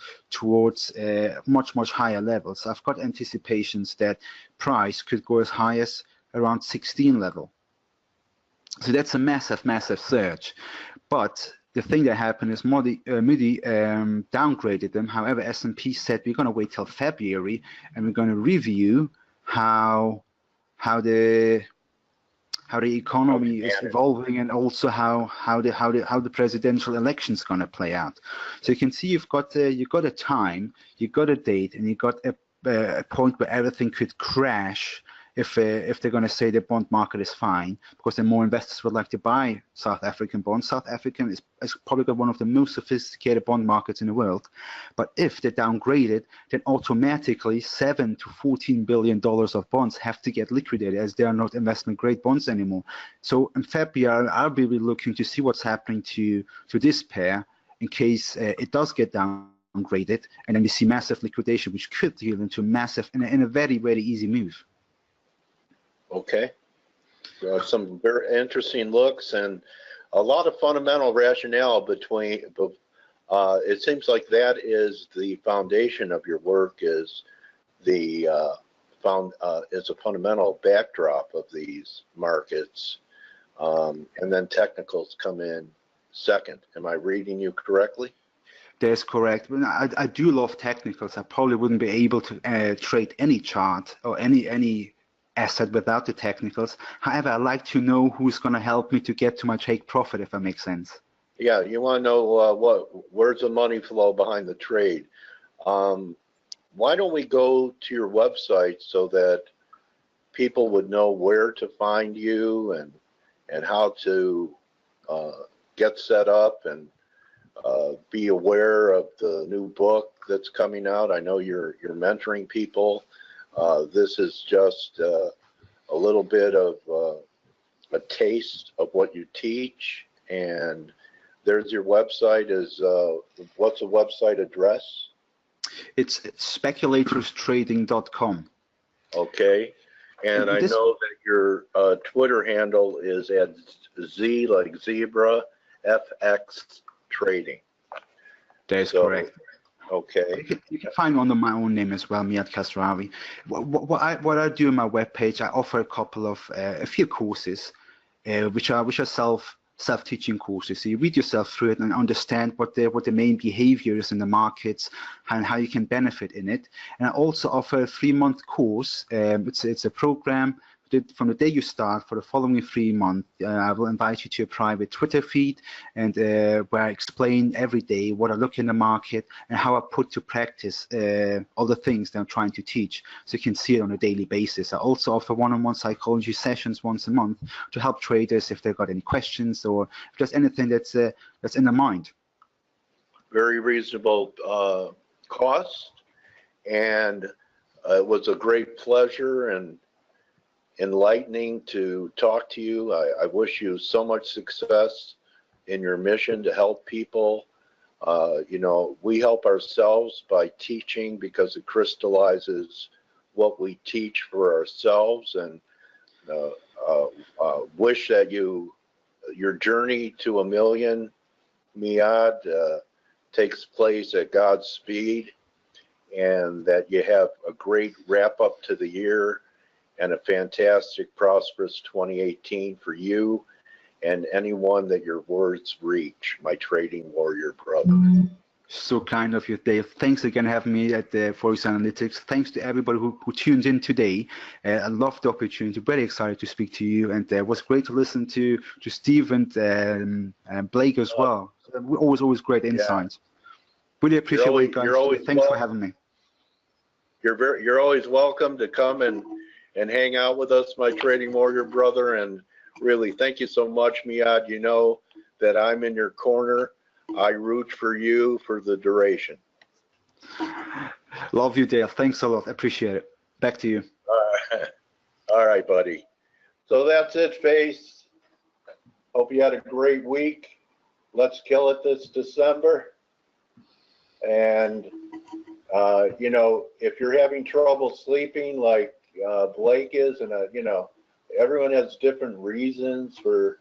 much higher levels. I've got anticipations that price could go as high as around 16 level. So that's a massive surge. But the thing that happened is Moody downgraded them. However, S&P said we're going to wait till February and we're going to review how the economy is evolving, and also how the presidential election is going to play out. So you can see you've got a time, you've got a date, and you've got a point where everything could crash if they're going to say the bond market is fine, because then more investors would like to buy South African bonds. South African is probably got one of the most sophisticated bond markets in the world. But if they're downgraded, then automatically $7 to $14 billion of bonds have to get liquidated, as they are not investment grade bonds anymore. So in February, I'll be looking to see what's happening to this pair in case it does get downgraded, and then we see massive liquidation, which could lead into massive in a very easy move. Okay, some very interesting looks and a lot of fundamental rationale between. It seems like that is the foundation of your work. Is the is a fundamental backdrop of these markets, and then technicals come in second. Am I reading you correctly? That's correct. I do love technicals. I probably wouldn't be able to trade any chart or any asset without the technicals. However, I like to know who's going to help me to get to my take profit, if that makes sense. Yeah, you want to know where's the money flow behind the trade. Why don't we go to your website so that people would know where to find you and how to get set up and be aware of the new book that's coming out. I know you're mentoring people. This is just a little bit of a taste of what you teach, and there's your website. What's the website address? It's speculatorstrading.com. Okay, and I know that your Twitter handle is at Z like zebra FX Trading. That is correct. Okay. You can find me under my own name as well, Miad Kasravi. What I do on my webpage, I offer a few courses, which are self-teaching courses. So you read yourself through it and understand what the main behavior is in the markets and how you can benefit in it. And I also offer a 3-month course. It's a program. From the day you start for the following 3 months, I will invite you to a private Twitter feed, and where I explain every day what I look in the market and how I put to practice all the things that I'm trying to teach, so you can see it on a daily basis. I also offer one-on-one psychology sessions once a month to help traders if they've got any questions or if there's anything that's in their mind. Very reasonable cost, and it was a great pleasure and enlightening to talk to you. I wish you so much success in your mission to help people. You know, we help ourselves by teaching because it crystallizes what we teach for ourselves, and wish that your journey to $1 million, Miad, takes place at God's speed, and that you have a great wrap up to the year and a fantastic, prosperous 2018 for you and anyone that your words reach, my trading warrior brother. So kind of you, Dave. Thanks again for having me at the ForexAnalytix. Thanks to everybody who tuned in today. I loved the opportunity. Very excited to speak to you, and it was great to listen to Steve and Blake as well. Always great insights. Really appreciate it, guys. Thanks for having me. You're always welcome to come and hang out with us, my trading warrior brother. And really, thank you so much, Miad. You know that I'm in your corner. I root for you for the duration. Love you, Dale. Thanks a lot. Appreciate it. Back to you. All right, buddy. So that's it, Face. Hope you had a great week. Let's kill it this December. And, you know, if you're having trouble sleeping like Blake is, and, you know, everyone has different reasons for,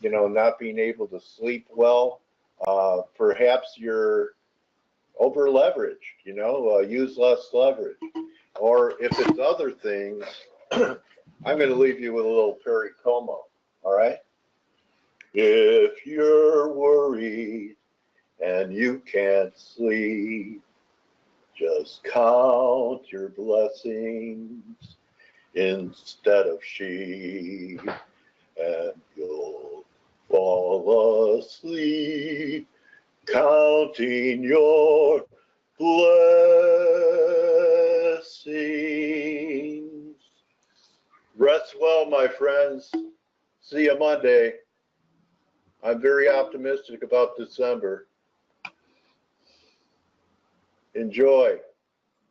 you know, not being able to sleep well. Perhaps you're over leveraged, you know, use less leverage. Or if it's other things, I'm going to leave you with a little Perry Como, all right? If you're worried and you can't sleep, just count your blessings instead of sheep, and you'll fall asleep counting your blessings. Rest well, my friends. See you Monday. I'm very optimistic about December. Enjoy.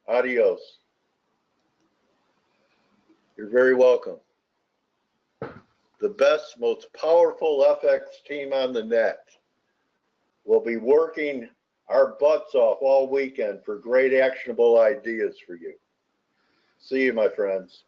Adios. You're very welcome. The best, most powerful FX team on the net. We'll be working our butts off all weekend for great actionable ideas for you. See you, my friends.